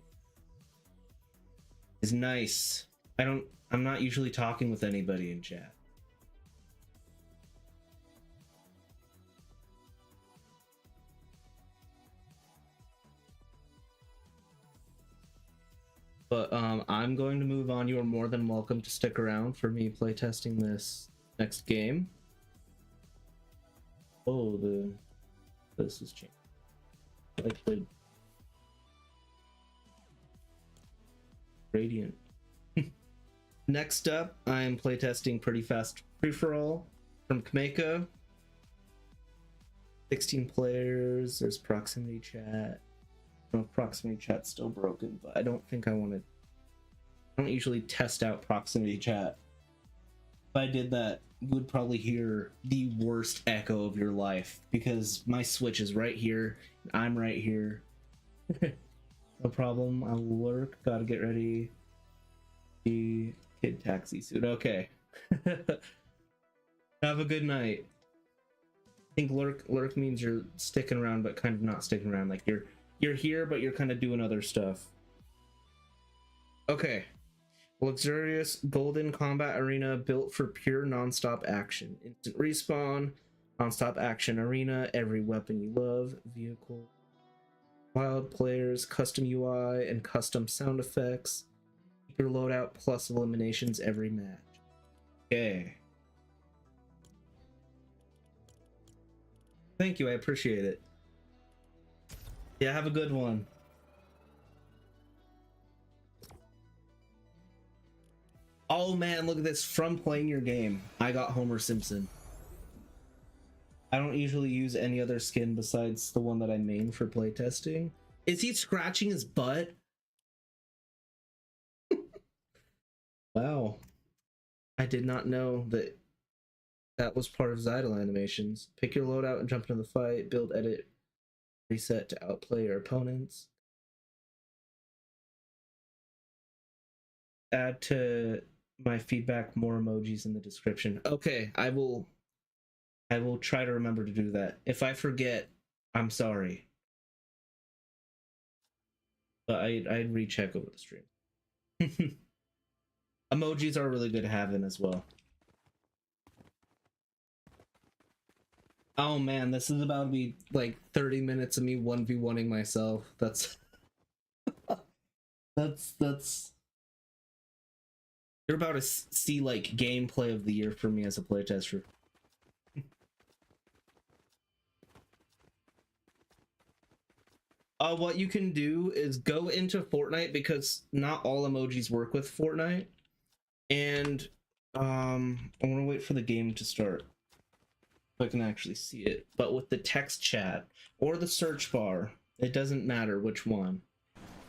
is nice. I'm not usually talking with anybody in chat. But I'm going to move on. You are more than welcome to stick around for me playtesting this next game. Oh, this is changed. Like the gradient. Next up, I am playtesting Pretty Fast Free-For-All from Kameko. 16 players. There's proximity chat. I don't know if proximity chat's still broken, but I don't think I want to. I don't usually test out proximity chat. If I did that, you would probably hear the worst echo of your life because my Switch is right here and I'm right here. No problem. I'll lurk. Gotta get ready. The kid taxi suit. Okay. Have a good night. I think lurk means you're sticking around, but kind of not sticking around. Like you're here, but you're kind of doing other stuff. Okay. Luxurious golden combat arena built for pure non-stop action. Instant respawn, non-stop action arena, every weapon you love, vehicle, wild players, custom UI, and custom sound effects. Keep your loadout plus eliminations every match. Okay. Thank you, I appreciate it. Yeah, have a good one. Oh man, look at this. From playing your game, I got Homer Simpson. I don't usually use any other skin besides the one that I main for playtesting. Is he scratching his butt? Wow. I did not know that was part of his idle animations. Pick your loadout and jump into the fight. Build, edit, reset to outplay your opponents. Add to my feedback more emojis in the description. Okay, I will try to remember to do that. If I forget, I'm sorry. But I'd recheck over the stream. Emojis are really good having as well. Oh man, this is about to be like 30 minutes of me 1v1ing myself. That's you're about to see like gameplay of the year for me as a playtester. What you can do is go into Fortnite because not all emojis work with Fortnite. And I want to wait for the game to start so I can actually see it. But with the text chat or the search bar, it doesn't matter which one.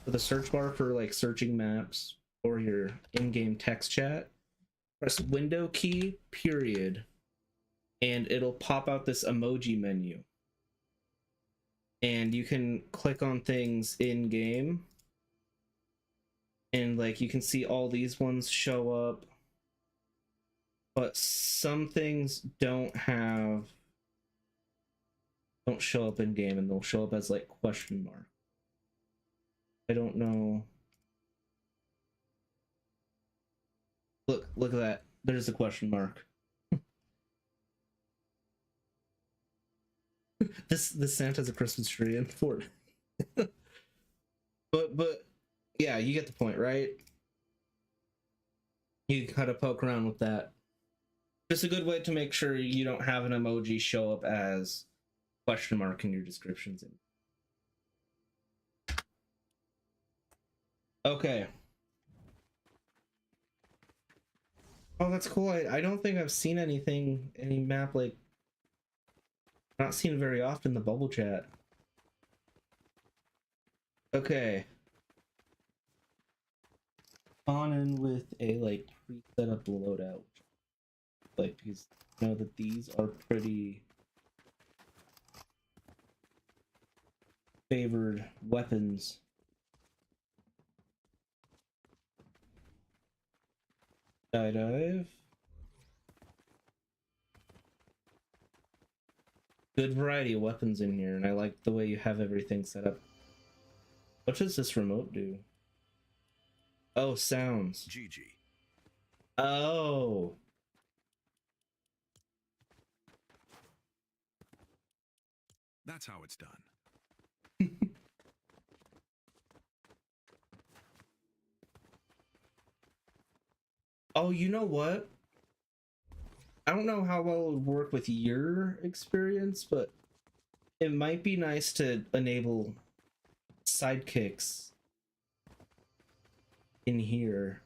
For the search bar for like searching maps or your in-game text chat, press window key period and it'll pop out this emoji menu. And you can click on things in game. And like you can see all these ones show up. But some things don't have won't show up in game, and they'll show up as like question mark. I don't know. Look at that. There's a question mark. This Santa's a Christmas tree in Fortnite. but yeah, you get the point, right? You can kind of poke around with that. Just a good way to make sure you don't have an emoji show up as question mark in your descriptions. Okay. Oh, that's cool. I don't think I've seen any map like, not seen very often, the bubble chat. Okay. On in with a like pre-set up loadout. Like, because you know that these are pretty favored weapons. Dive. Good variety of weapons in here, and I like the way you have everything set up. What does this remote do? Oh, sounds. GG. Oh. That's how it's done. Oh, you know what? I don't know how well it would work with your experience, but it might be nice to enable sidekicks in here.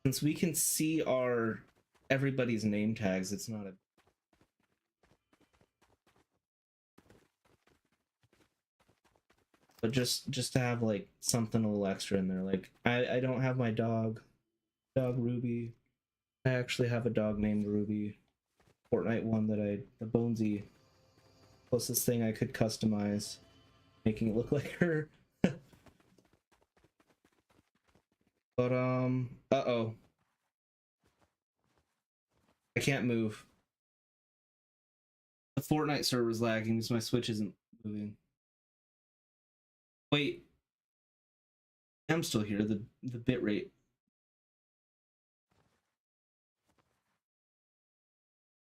Since we can see everybody's name tags, it's not a... But just to have like something a little extra in there. Like I don't have my dog Ruby. I actually have a dog named Ruby. Fortnite one that the Bonesy, closest thing I could customize, making it look like her. But uh-oh. I can't move. The Fortnite server's lagging because my Switch isn't moving. Wait. I'm still here, the bitrate.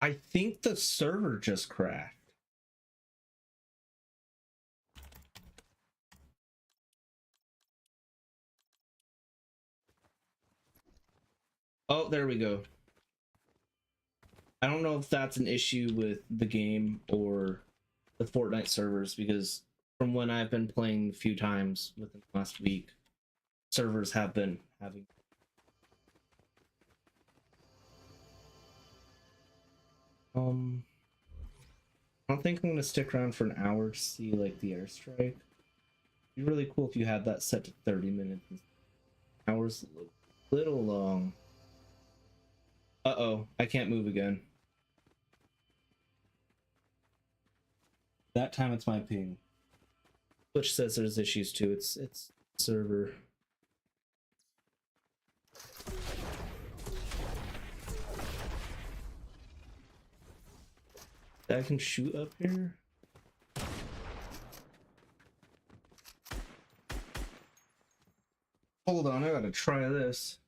I think the server just crashed. Oh, there we go. I don't know if that's an issue with the game or the Fortnite servers, because from when I've been playing a few times within the last week, servers have been having... I don't think I'm gonna stick around for an hour to see like the airstrike. It'd be really cool if you had that set to 30 minutes. Hours a little long. Uh-oh, I can't move again. That time it's my ping. Which says there's issues too. It's server. I can shoot up here. Hold on, I gotta try this.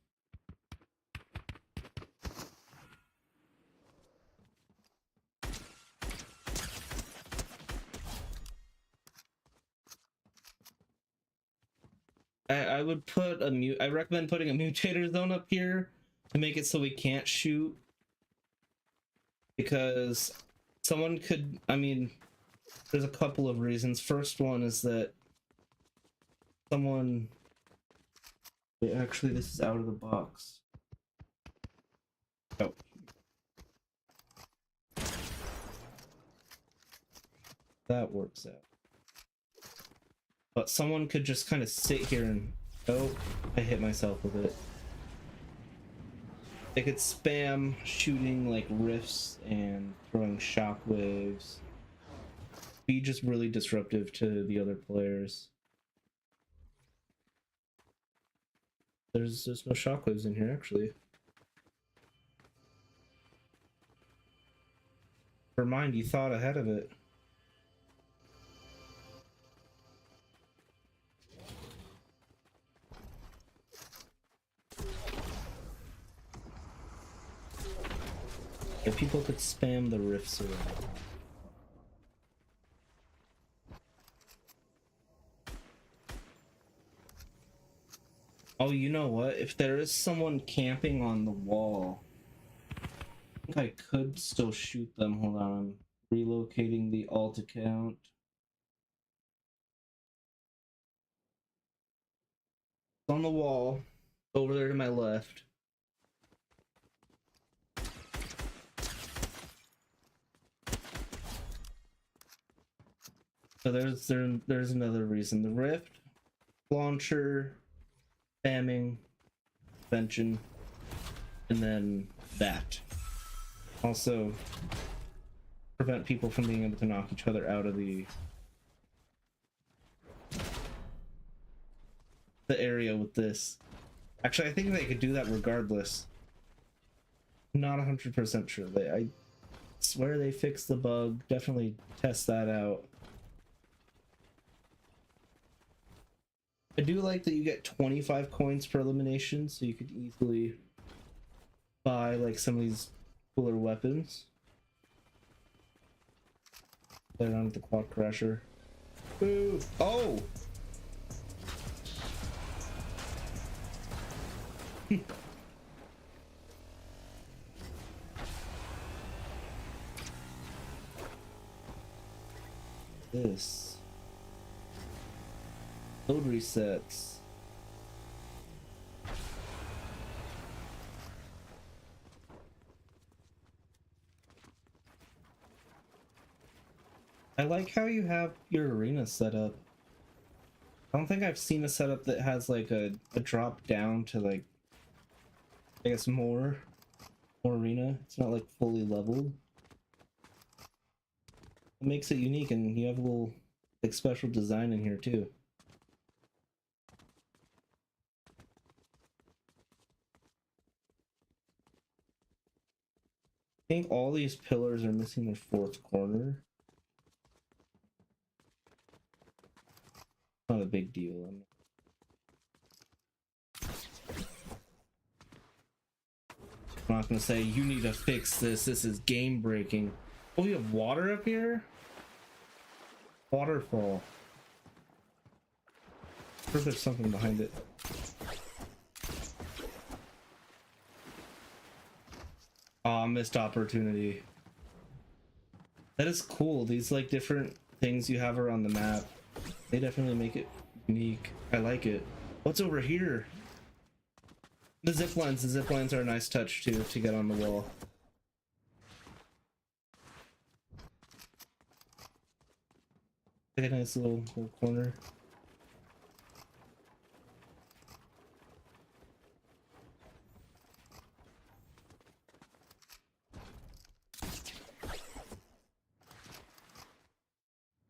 I would put I recommend putting a mutator zone up here to make it so we can't shoot, because someone could, I mean, there's a couple of reasons. First one is that someone... Wait, actually, this is out of the box. Oh. That works out. But someone could just kind of sit here and... Oh, I hit myself with it. They could spam shooting like rifts and throwing shockwaves. Be just really disruptive to the other players. There's no shockwaves in here, actually. Never mind, you thought ahead of it. people could spam the rifts around. Oh, you know what? If there is someone camping on the wall, I think I could still shoot them. Hold on, I'm relocating the alt account. It's on the wall, over there to my left. So there's another reason. The rift, launcher, spamming, prevention, and then that. Also, prevent people from being able to knock each other out of the area with this. Actually, I think they could do that regardless. Not 100% sure. I swear they fixed the bug. Definitely test that out. I do like that you get 25 coins per elimination, so you could easily buy like some of these cooler weapons. Play around with the quad crasher. Boo! Oh! This. Load resets. I like how you have your arena set up. I don't think I've seen a setup that has like a drop down to like, I guess more arena. It's not like fully leveled. It makes it unique, and you have a little like special design in here too. I think all these pillars are missing their fourth corner. Not a big deal. I'm not gonna say you need to fix this. This is game breaking. Oh, we have water up here? Waterfall. I'm sure there's something behind it. Aw, missed opportunity. That is cool. These like different things you have around the map, they definitely make it unique. I like it. What's over here? The zip lines. The zip lines are a nice touch too to get on the wall. Like a nice little corner.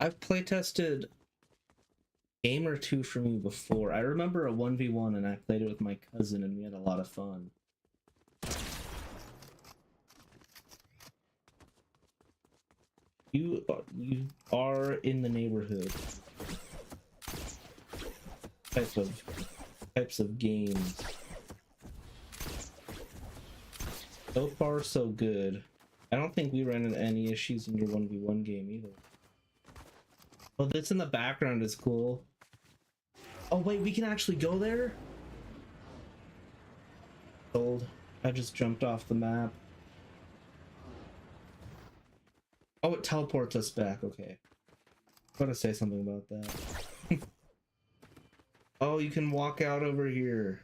I've playtested game or two from you before. I remember a 1v1 and I played it with my cousin and we had a lot of fun. You are in the neighborhood. Types of games. So far so good. I don't think we ran into any issues in your 1v1 game either. Well, this in the background is cool. Oh wait, we can actually go there? Old. I just jumped off the map. Oh, it teleports us back. Okay. Gotta say something about that. Oh, you can walk out over here.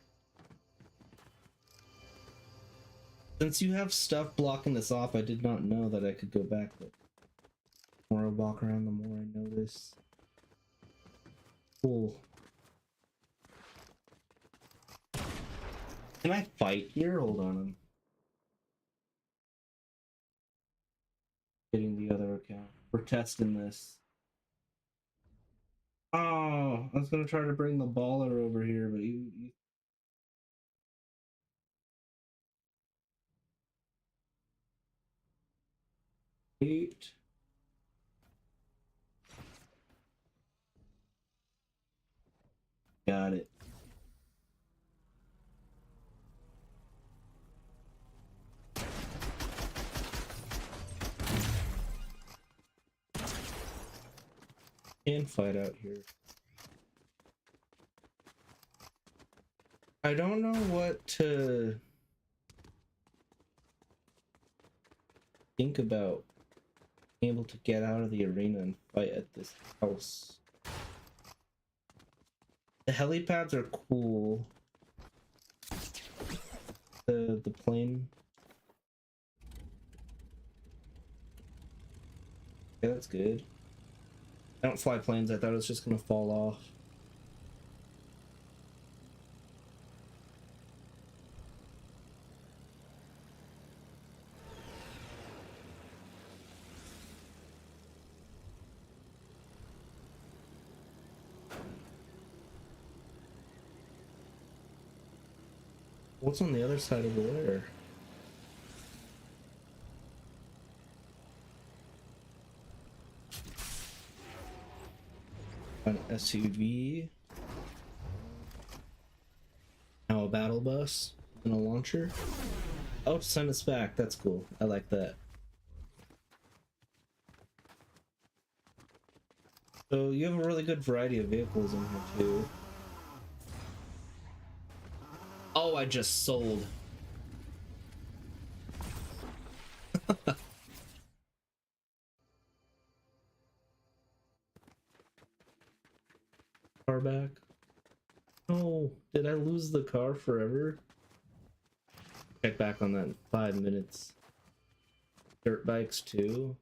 Since you have stuff blocking this off, I did not know that I could go back, but the more I walk around, the more I notice. Cool. Can I fight here? Hold on. I'm getting the other account. We're testing this. Oh, I was gonna try to bring the baller over here, but you... Eight. Got it. Can fight out here. I don't know what to think about being able to get out of the arena and fight at this house. The helipads are cool. The plane. Yeah, that's good. I don't fly planes. I thought it was just gonna fall off. What's on the other side of the layer? An SUV. Now a battle bus and a launcher. Oh, send us back. That's cool. I like that. So you have a really good variety of vehicles in here too. Oh, I just sold. Car back. Oh, did I lose the car forever? Check back on that in 5 minutes. Dirt bikes too.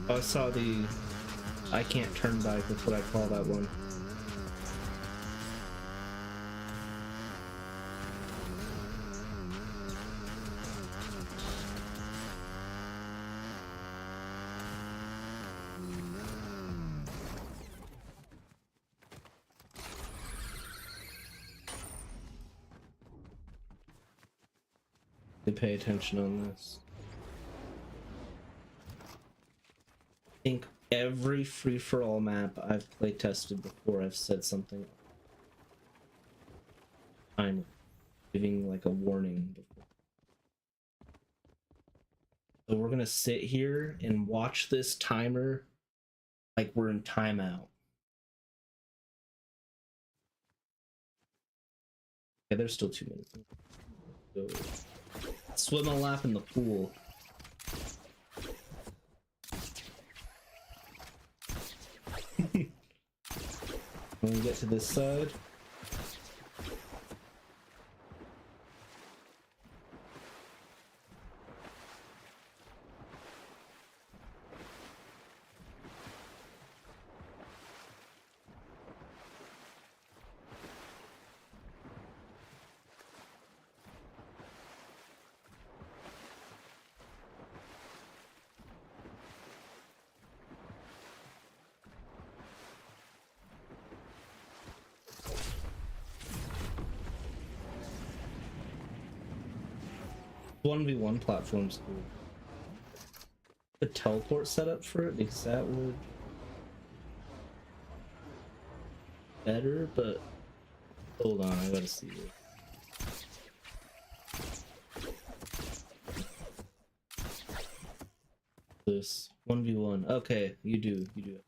Oh, I saw the I can't turn bike, that's what I call that one. To pay attention on this. I think every free-for-all map I've play tested before, I've said something. I'm giving like a warning before. So we're gonna sit here and watch this timer like we're in timeout. Okay, there's still 2 minutes. So, swim a lap in the pool. When we get to this side. The 1v1 platform's cool. The teleport setup for it, because that would better, but hold on, I gotta see it. This 1v1. Okay, you do it.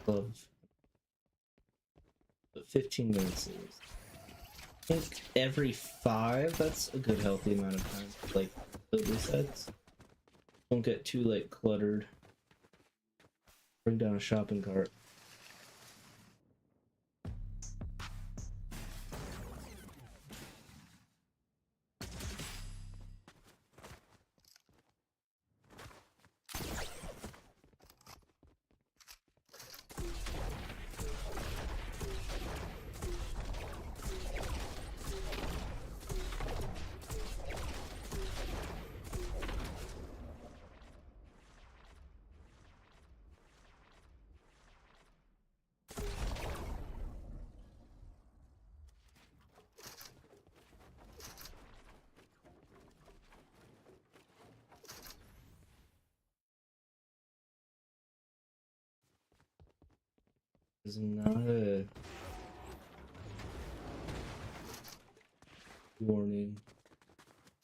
Love. But 15 minutes is. I think every 5, that's a good healthy amount of time. Like, the resets. Don't get too, like, cluttered. Bring down a shopping cart. Is not a warning.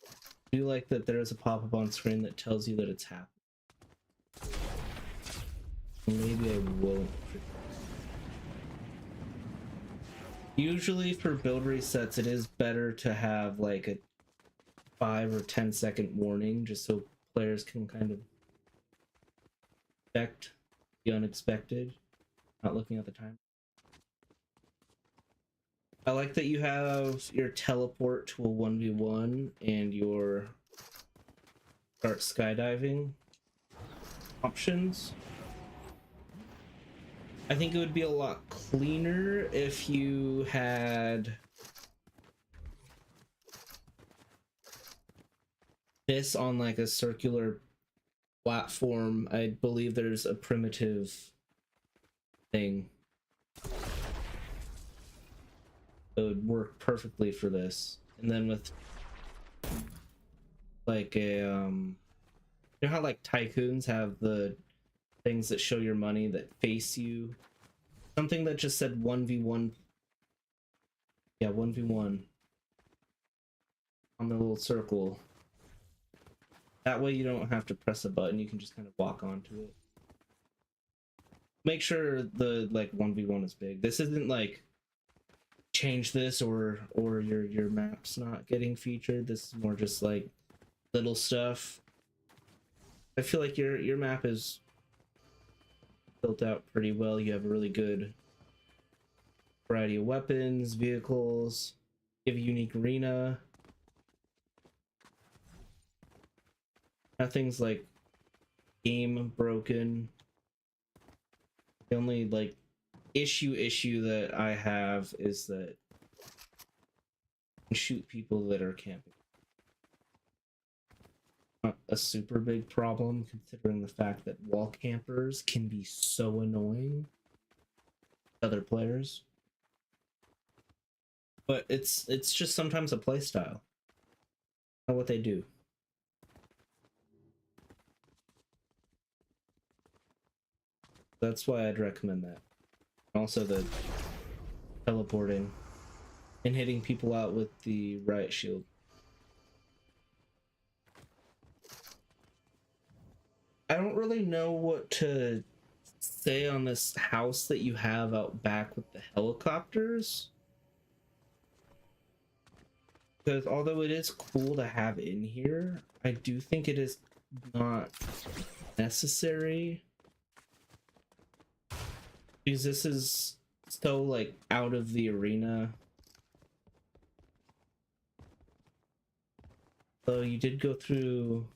I do like that there is a pop-up on screen that tells you that it's happening. Maybe I won't. Usually for build resets, it is better to have like a 5 or 10-second warning, just so players can kind of expect the unexpected, not looking at the time. I like that you have your teleport to a 1v1 and your start skydiving options. I think it would be a lot cleaner if you had this on like a circular platform. I believe there's a primitive thing that would work perfectly for this. And then with like a you know how like tycoons have the things that show your money that face you, something that just said 1v1, yeah, 1v1 on the little circle. That way you don't have to press a button, you can just kind of walk onto it. Make sure the like 1v1 is big. This isn't like change this or your map's not getting featured. This is more just like little stuff. I feel like your map is built out pretty well. You have a really good variety of weapons, vehicles, you have a unique arena. Nothing's like game broken. The only like issue that I have is that you can shoot people that are camping. Not a super big problem considering the fact that wall campers can be so annoying to other players. But it's just sometimes a play style. Not what they do. That's why I'd recommend that. Also the teleporting and hitting people out with the riot shield. I don't really know what to say on this house that you have out back with the helicopters. Because although it is cool to have in here, I do think it is not necessary. Because this is so like out of the arena. So you did go through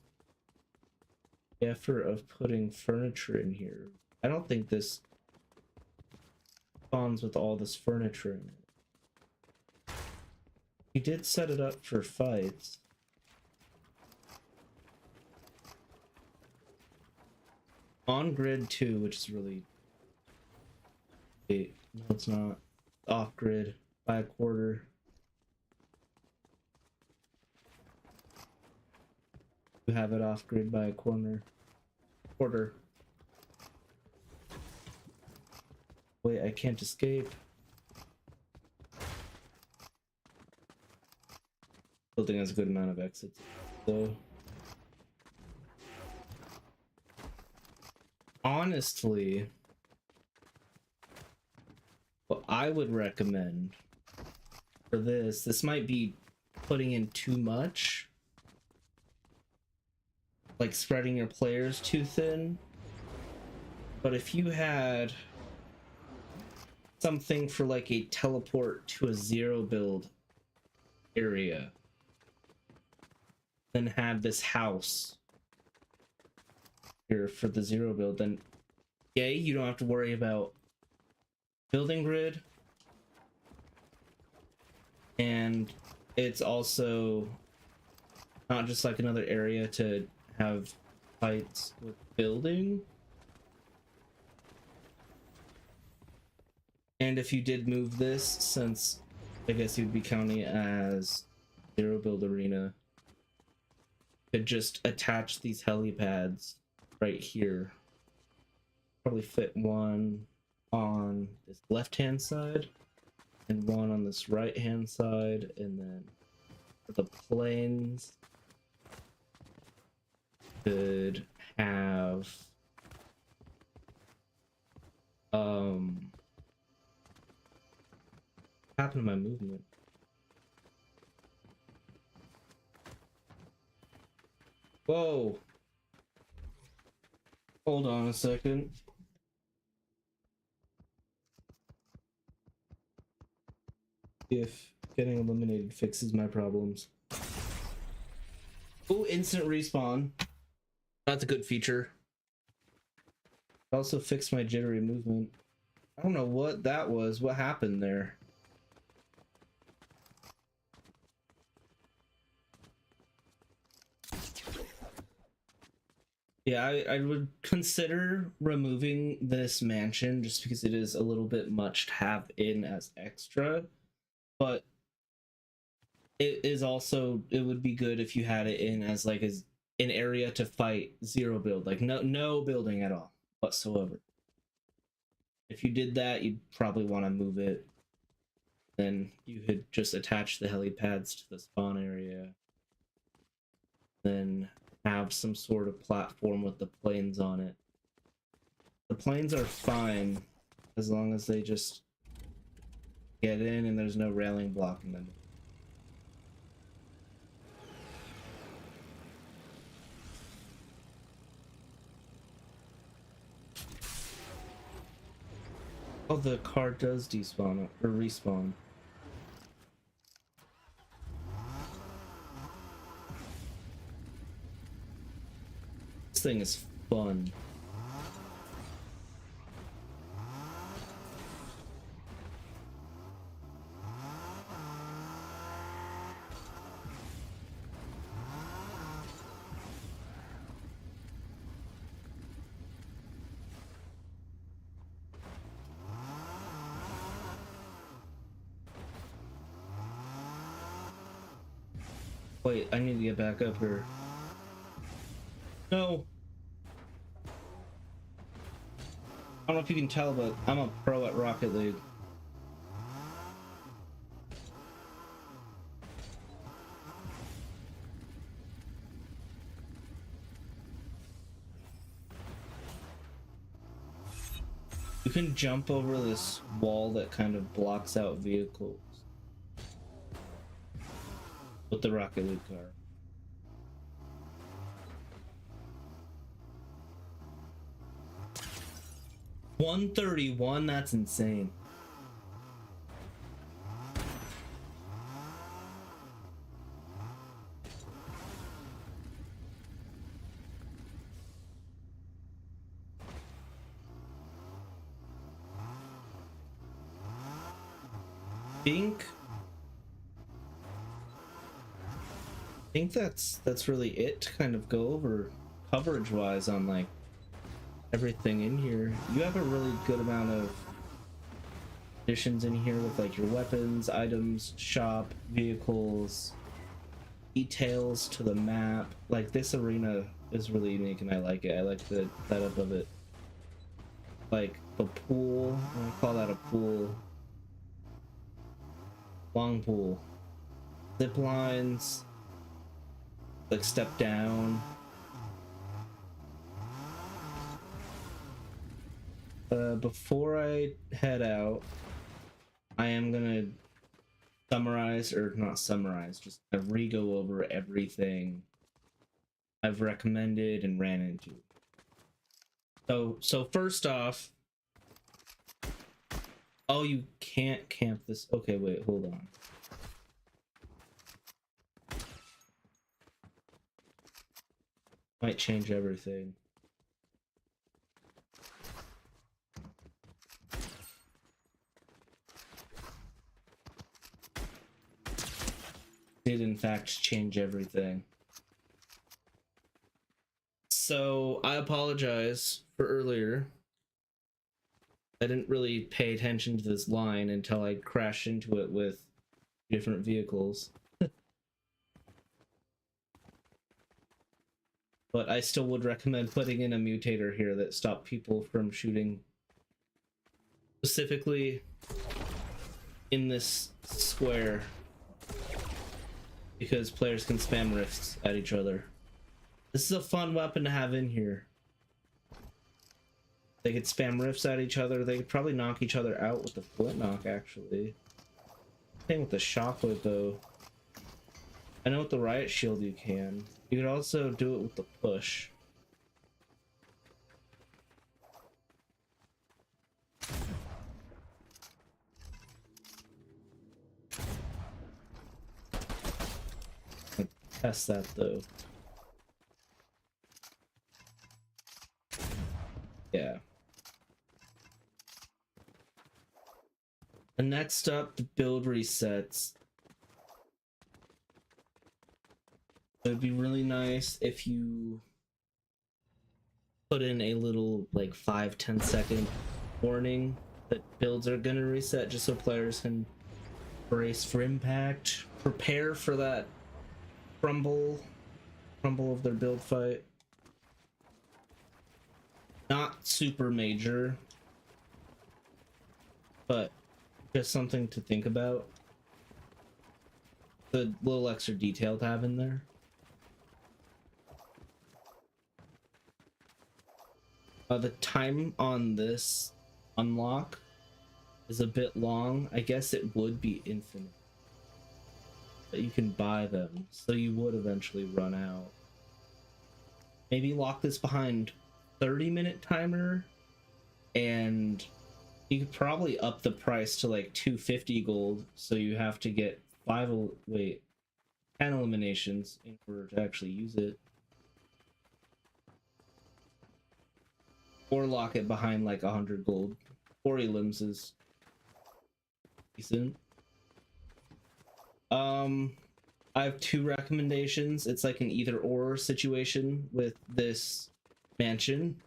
the effort of putting furniture in here. I don't think this spawns with all this furniture in it. You did set it up for fights. On grid too, which is really... Wait, no it's not. Off grid by a quarter. You have it off grid by a quarter. Wait, I can't escape. Building has a good amount of exits, so honestly, what I would recommend for this might be putting in too much, like spreading your players too thin. But if you had something for like a teleport to a zero build area, then have this house here for the zero build, then yay, you don't have to worry about building grid, and it's also not just like another area to have fights with building. And if you did move this, since I guess you'd be counting it as zero build arena, could just attach these helipads right here. Probably fit one on this left hand side and one on this right hand side, and then the planes could have what happened to my movement? Whoa. Hold on a second. If getting eliminated fixes my problems. Oh, instant respawn. That's a good feature. It also fixed my jittery movement. I don't know what that was. What happened there? Yeah, I would consider removing this mansion just because it is a little bit much to have in as extra, but it is also, it would be good if you had it in as like an area to fight zero build, like no building at all whatsoever. If you did that, you'd probably want to move it. Then you could just attach the helipads to the spawn area. Then have some sort of platform with the planes on it. The planes are fine as long as they just get in and there's no railing blocking them. Oh, the car does despawn or respawn. This thing is fun. Wait, I need to get back up here. No! I don't know if you can tell, but I'm a pro at Rocket League. You can jump over this wall that kind of blocks out vehicles with the Rocket League car. $131, that's insane. I think that's really it to kind of go over coverage wise on like everything in here. You have a really good amount of additions in here with like your weapons, items, shop, vehicles, details to the map. Like this arena is really unique and I like it. I like the setup of it. Like the pool, I call that a pool. Long pool. Zip lines. Like step down. Before I head out, I am gonna summarize, or not summarize, just re-go over everything I've recommended and ran into. So first off, oh, you can't camp this. Okay, wait, hold on. Might change everything. Did in fact change everything. So I apologize for earlier. I didn't really pay attention to this line until I crashed into it with different vehicles. But I still would recommend putting in a mutator here that stopped people from shooting. Specifically in this square. because players can spam rifts at each other. This is a fun weapon to have in here. They could spam rifts at each other. They could probably knock each other out with the flint knock, actually. Same with the shockwave, though. I know with the riot shield you can. You could also do it with the push. I'll test that, though. Yeah. And next up, the build resets. It would be really nice if you put in a little like 5-10 second warning that builds are gonna reset, just so players can brace for impact, prepare for that crumble of their build fight. Not super major, but just something to think about. The little extra detail to have in there. The time on this unlock is a bit long. I guess it would be infinite, but you can buy them, so you would eventually run out. Maybe lock this behind 30-minute timer, and you could probably up the price to like 250 gold, so you have to get 10 eliminations in order to actually use it. Or lock it behind like 100 gold. 40 limbs is decent. I have 2 recommendations. It's like an either or situation with this mansion.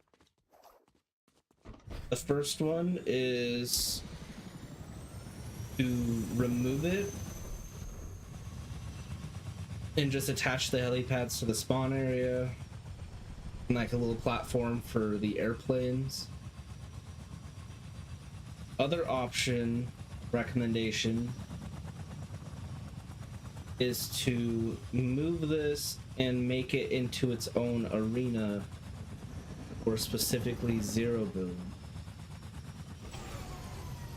The first one is to remove it and just attach the helipads to the spawn area. Like a little platform for the airplanes. Other option, recommendation, is to move this and make it into its own arena, or specifically zero build.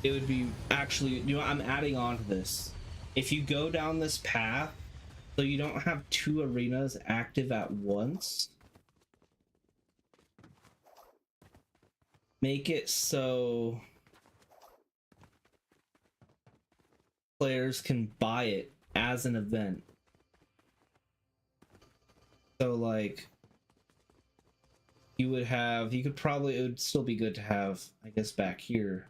It would be actually, you know, I'm adding on to this. If you go down this path, so you don't have 2 arenas active at once, make it so players can buy it as an event. So like you could probably, it would still be good to have, I guess, back here,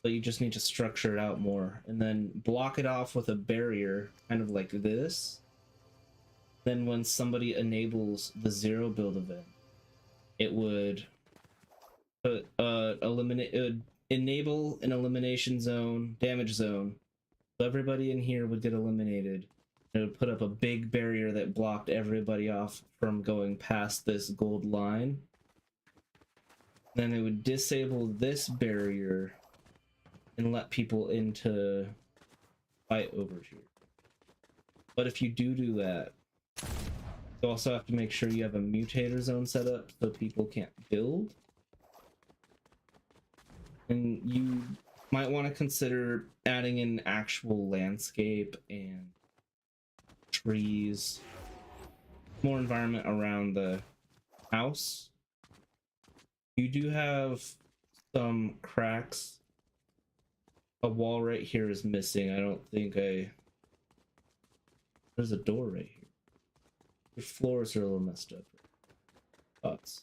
but you just need to structure it out more and then block it off with a barrier, kind of like this. Then when somebody enables the zero build event, it would it would enable an elimination zone, damage zone, so everybody in here would get eliminated. It would put up a big barrier that blocked everybody off from going past this gold line. Then it would disable this barrier and let people into fight over here. But if you do that, you also have to make sure you have a mutator zone set up so people can't build. And you might want to consider adding in actual landscape and trees, more environment around the house. You do have some cracks. A wall right here is missing. I don't think there's a door right here. Your floors are a little messed up. Thoughts.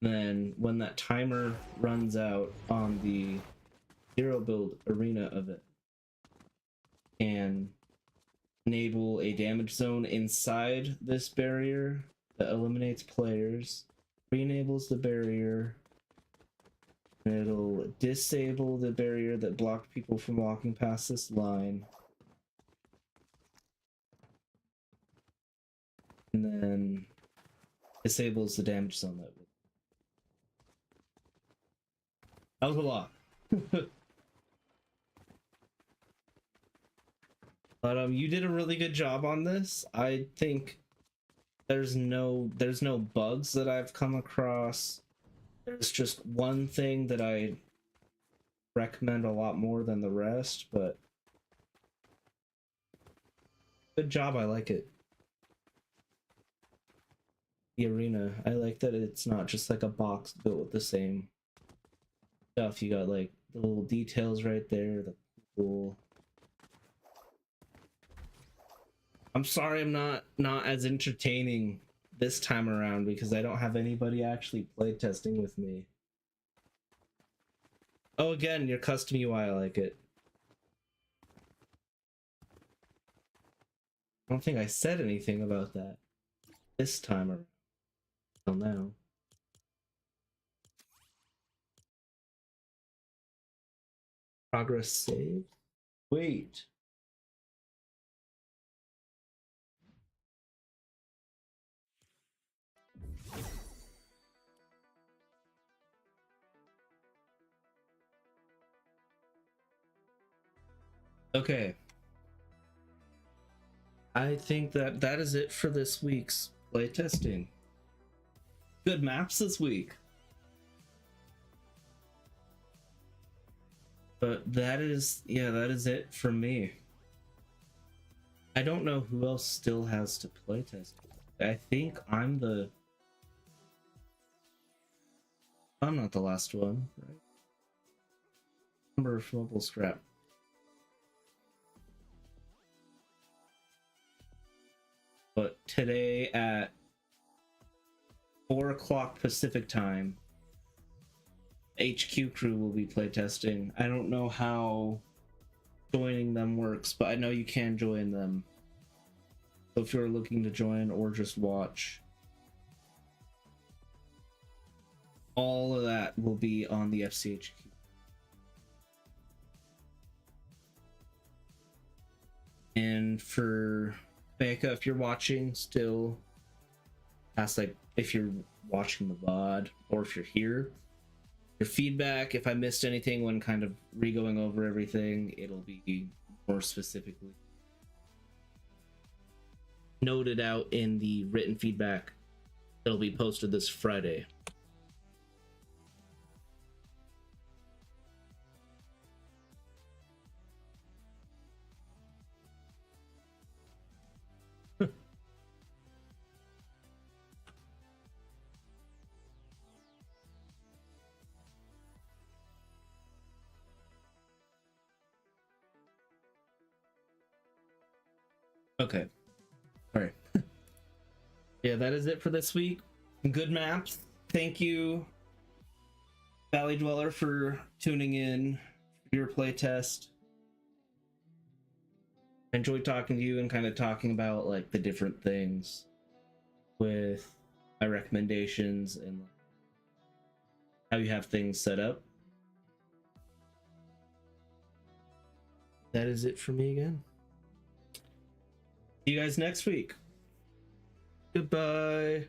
Then when that timer runs out on the zero build arena of it, and enable a damage zone inside this barrier that eliminates players, re-enables the barrier, and it'll disable the barrier that blocked people from walking past this line, and then disables the damage zone that was a lot. But you did a really good job on this. I think there's no bugs that I've come across. There's just one thing that I recommend a lot more than the rest, but good job. I like it. The arena, I like that it's not just like a box built with the same stuff. You got like the little details right there, the cool. I'm sorry I'm not as entertaining this time around because I don't have anybody actually playtesting with me. Oh, again, your custom UI, I like it. I don't think I said anything about that this time around. Till now. Progress saved? Wait. Okay. I think that is it for this week's playtesting. Good maps this week. But that is it for me. I don't know who else still has to playtest. I think I'm not the last one, right? Number of mobile scrap. But today at 4 o'clock Pacific time, HQ crew will be playtesting. I don't know how joining them works, but I know you can join them. So if you're looking to join or just watch, all of that will be on the FCHQ. And for Becca, if you're watching still, ask like if you're watching the VOD or if you're here, your feedback, if I missed anything when kind of re-going over everything, it'll be more specifically noted out in the written feedback that'll be posted this Friday. Okay. All right. Yeah, that is it for this week. Good maps. Thank you, Valley Dweller, for tuning in for your playtest. I enjoyed talking to you and kind of talking about like the different things with my recommendations and how you have things set up. That is it for me again. See you guys next week. Goodbye.